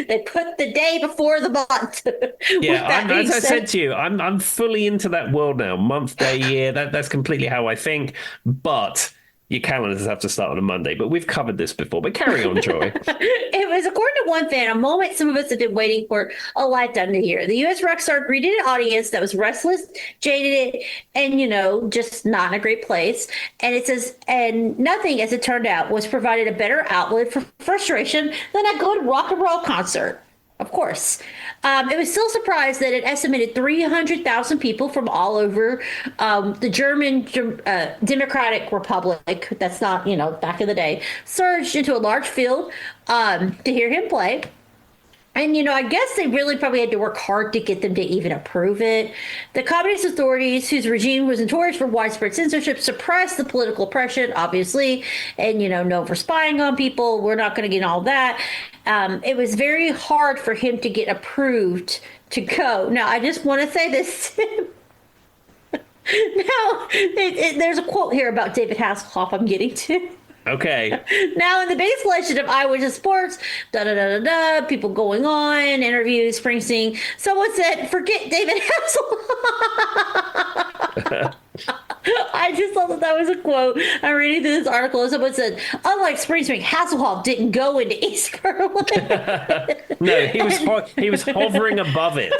They put the day before the month. Yeah, as I said, said to you, I'm fully into that world now. Month, day, year. That's completely how I think. But your calendars have to start on a Monday. But we've covered this before. But carry on, Joy. it was, according to one fan, a moment some of us had been waiting for a lifetime to hear. The U.S. rock star greeted an audience that was restless, jaded, and, just not in a great place. And it says, and nothing, as it turned out, was provided a better outlet for frustration than a good rock and roll concert. Of course. It was still surprised that it estimated 300,000 people from all over the German Democratic Republic, that's not, back in the day, surged into a large field to hear him play. And, I guess they really probably had to work hard to get them to even approve it. The communist authorities, whose regime was notorious for widespread censorship, suppressed the political oppression, obviously, and, known for spying on people. We're not going to get all that. It was very hard for him to get approved to go. Now, I just want to say this. Now, there's a quote here about David Hasselhoff I'm getting to. Okay. Now, in the big selection of Eyewitness Sports, people going on, interviews, Springsteen, someone said, forget David Hasselhoff. I just thought that was a quote. I'm reading through this article, and someone said, unlike Springsteen, Hasselhoff didn't go into East Berlin. No, he was hovering above it,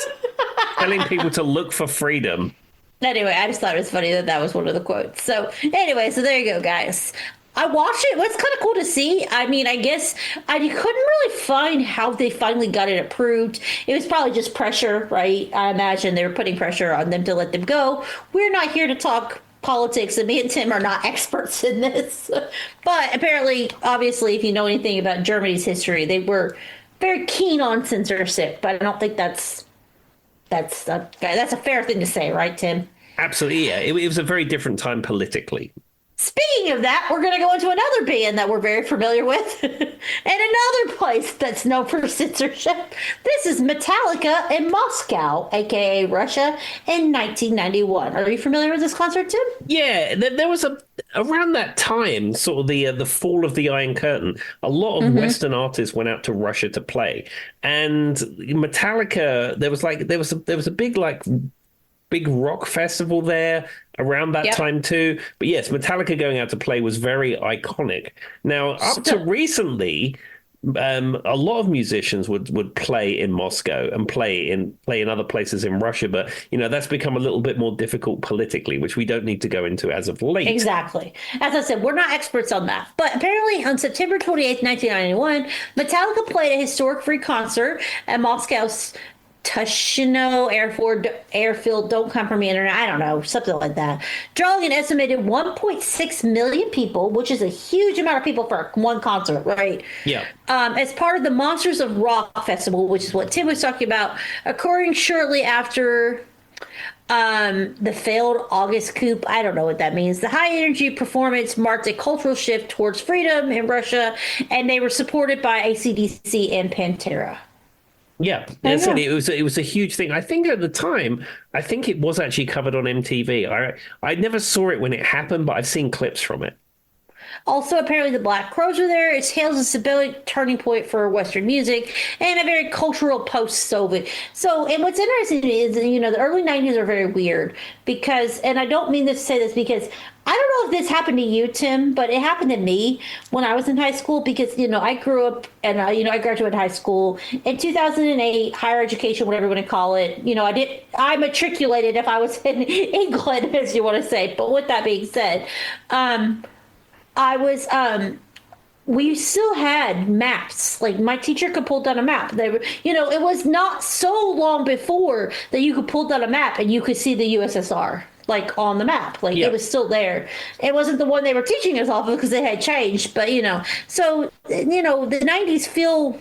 telling people to look for freedom. Anyway, I just thought it was funny that was one of the quotes. So anyway, so there you go, guys. I watched it. What's kind of cool to see. I mean, I guess I couldn't really find how they finally got it approved. It was probably just pressure, right? I imagine they were putting pressure on them to let them go. We're not here to talk politics, and me and Tim are not experts in this. But apparently, obviously, if you know anything about Germany's history, they were very keen on censorship. But I don't think that's a fair thing to say, right, Tim? Absolutely, yeah. It was a very different time politically. Speaking of that, we're going to go into another band that we're very familiar with and another place that's known for censorship. This is Metallica in Moscow, aka Russia, in 1991. Are you familiar with this concert, Tim? Yeah, there was around that time, sort of the fall of the Iron Curtain. A lot of Western artists went out to Russia to play, and Metallica. There was a big rock festival there around that time too. But yes, Metallica going out to play was very iconic. Now, up to recently, a lot of musicians would play in Moscow and play in other places in Russia, but that's become a little bit more difficult politically, which we don't need to go into as of late. Exactly. As I said, we're not experts on that. But apparently on September 28th, 1991, Metallica played a historic free concert at Moscow's Tushino Airfield, don't come for me, internet. I don't know, something like that. Drawing an estimated 1.6 million people, which is a huge amount of people for one concert, right? Yeah. As part of the Monsters of Rock Festival, which is what Tim was talking about, occurring shortly after the failed August coup. I don't know what that means. The high energy performance marked a cultural shift towards freedom in Russia, and they were supported by AC/DC and Pantera. Yeah, it was a huge thing. I think at the time, it was actually covered on MTV. I never saw it when it happened, but I've seen clips from it. Also, apparently the Black Crowes are there. It hails a symbolic turning point for Western music and a very cultural post-Soviet. So, and what's interesting is, the early 90s are very weird because, and I don't mean to say this because I don't know if this happened to you, Tim, but it happened to me when I was in high school because, I grew up and, I graduated high school in 2008, higher education, whatever you want to call it. I matriculated if I was in England, as you want to say. But with that being said, we still had maps. Like my teacher could pull down a map. They were, it was not so long before that you could pull down a map and you could see the USSR. Like on the map, It was still there. It wasn't the one they were teaching us off of because they had changed, but so the 90s feel,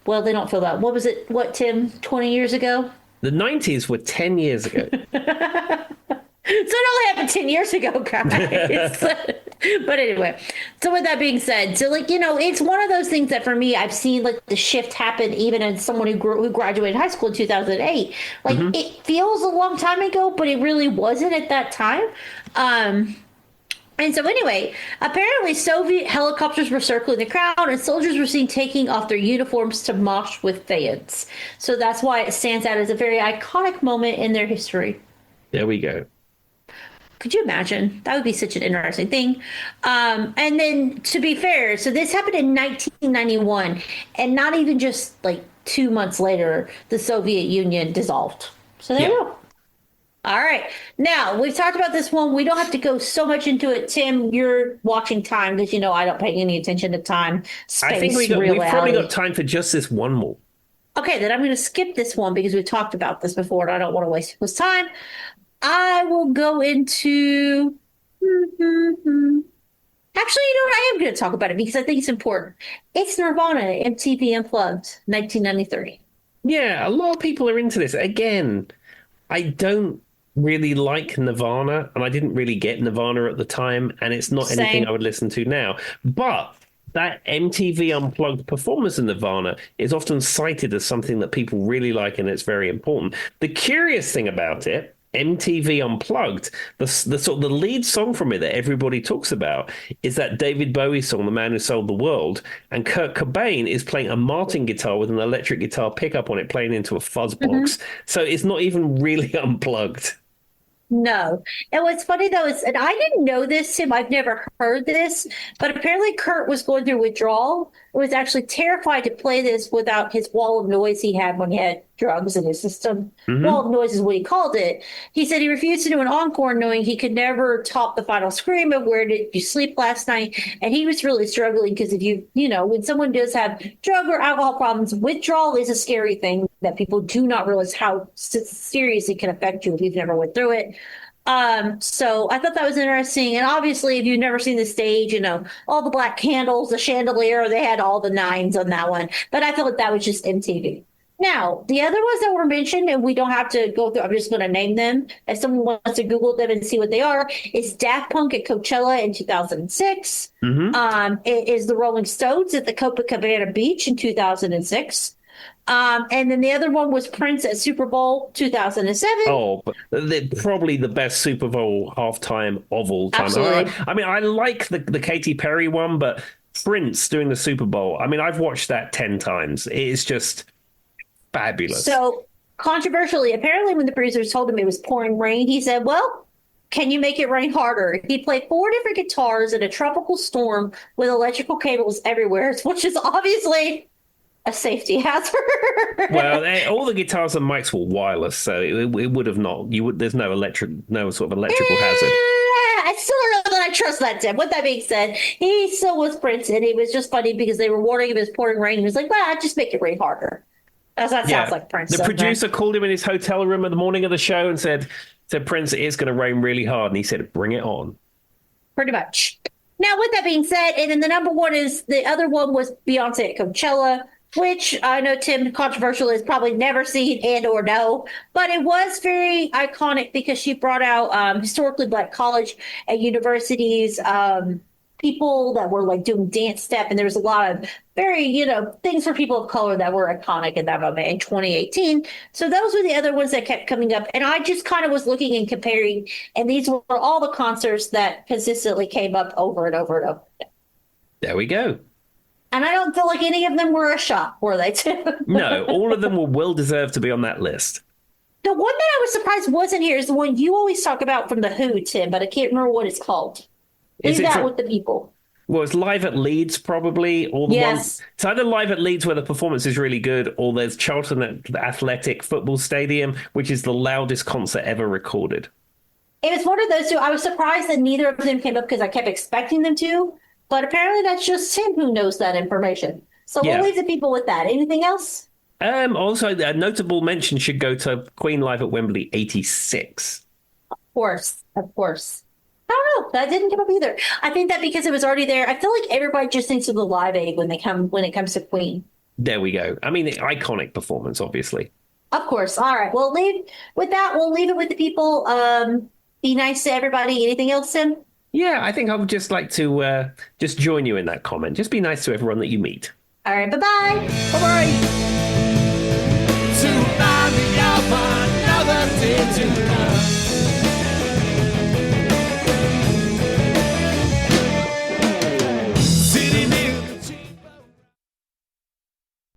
well, they don't feel that. What was it? What, Tim? 20 years ago? The 90s were 10 years ago. So it only happened 10 years ago, guys. But anyway, so with that being said, so like it's one of those things that for me, I've seen like the shift happen even as someone who graduated high school in 2008. Like Hmm. it feels a long time ago, but it really wasn't at that time. Um, and so anyway, apparently Soviet helicopters were circling the crowd, and soldiers were seen taking off their uniforms to mosh with fans. So that's why it stands out as a very iconic moment in their history. There we go. Could you imagine? That would be such an interesting thing. And then, to be fair, so this happened in 1991, and not even just like 2 months later, the Soviet Union dissolved. So there Yeah. you go. All right. Now, we've talked about this one. We don't have to go so much into it. Tim, you're watching time because I don't pay any attention to time, I think space, we've probably reality. got time for just this one more. Okay, then I'm going to skip this one because we've talked about this before and I don't want to waste people's time. I will go into. Actually, you know what? I am going to talk about it because I think it's important. It's Nirvana, MTV Unplugged, 1993. Yeah, a lot of people are into this. Again, I don't really like Nirvana, and I didn't really get Nirvana at the time, and it's not anything I Same. would listen to now. But that MTV Unplugged performance in Nirvana is often cited as something that people really like, and it's very important. The curious thing about it, MTV Unplugged, the sort of the lead song from it that everybody talks about is that David Bowie song, "The Man Who Sold the World," and Kurt Cobain is playing a Martin guitar with an electric guitar pickup on it, playing into a fuzz Mhm. box. So it's not even really unplugged. No. And what's funny though is, and I didn't know this, Tim, I've never heard this, but apparently Kurt was going through withdrawal. Was actually terrified to play this without his wall of noise he had when he had drugs in his system. Wall Hmm. of noise is what he called it. He said he refused to do an encore knowing he could never top the final scream of "Where did you sleep last night?" And he was really struggling because if when someone does have drug or alcohol problems, withdrawal is a scary thing that people do not realize how serious it can affect you if you've never went through it. So I thought that was interesting. And obviously, if you've never seen the stage, all the black candles, the chandelier, they had all the nines on that one. But I feel like that was just MTV. Now, the other ones that were mentioned, and we don't have to go through, I'm just going to name them. If someone wants to Google them and see what they are, is Daft Punk at Coachella in 2006. Hmm. It is the Rolling Stones at the Copacabana Beach in 2006. And then the other one was Prince at Super Bowl 2007. Oh, but probably the best Super Bowl halftime of all time. Absolutely. I mean, I like the Katy Perry one, but Prince doing the Super Bowl. I mean, I've watched that 10 times. It is just fabulous. So controversially, apparently, when the producers told him it was pouring rain, he said, "Well, can you make it rain harder?" He played four different guitars in a tropical storm with electrical cables everywhere, which is obviously a safety hazard. Well, all the guitars and mics were wireless, so it would have not. You would. There's no sort of electrical hazard. I still don't know that I trust that, Tim. With that being said, he still was Prince, and it was just funny because they were warning him it was pouring rain. He was like, "Well, I'll just make it rain harder." That sounds Yeah, like Prince. the Doesn't it? producer called him in his hotel room at the morning of the show and said Prince, it is going to rain really hard, and he said, "Bring it on." Pretty much. Now, with that being said, and then the number one is the other one was Beyonce at Coachella, which I know Tim controversial has probably never seen and or no, but it was very iconic because she brought out historically black college and universities, people that were like doing dance step, and there was a lot of very things for people of color that were iconic in that moment in 2018. So those were the other ones that kept coming up, and I just kind of was looking and comparing, and these were all the concerts that consistently came up over and over and over. There we go. And I don't feel like any of them were a shock, were they, too? No, all of them were well deserved to be on that list. The one that I was surprised wasn't here is the one you always talk about from The Who, Tim, but I can't remember what it's called. Is Leave it that from? with the people. Well, it's Live at Leeds, probably, or the one. Yes. It's either Live at Leeds where the performance is really good, or there's Charlton at the Athletic Football Stadium, which is the loudest concert ever recorded. It was one of those two. I was surprised that neither of them came up because I kept expecting them to, but apparently that's just Tim who knows that information. So we'll Yeah. leave the people with that. Anything else? Also, a notable mention should go to Queen Live at Wembley '86. Of course. Of course. I don't know. That didn't come up either. I think that because it was already there, I feel like everybody just thinks of the Live Aid when it comes to Queen. There we go. I mean, iconic performance, obviously. Of course. All right. We'll leave it with the people. Be nice to everybody. Anything else, Tim? Yeah, I think I would just like to just join you in that comment. Just be nice to everyone that you meet. All right, bye bye. Bye bye.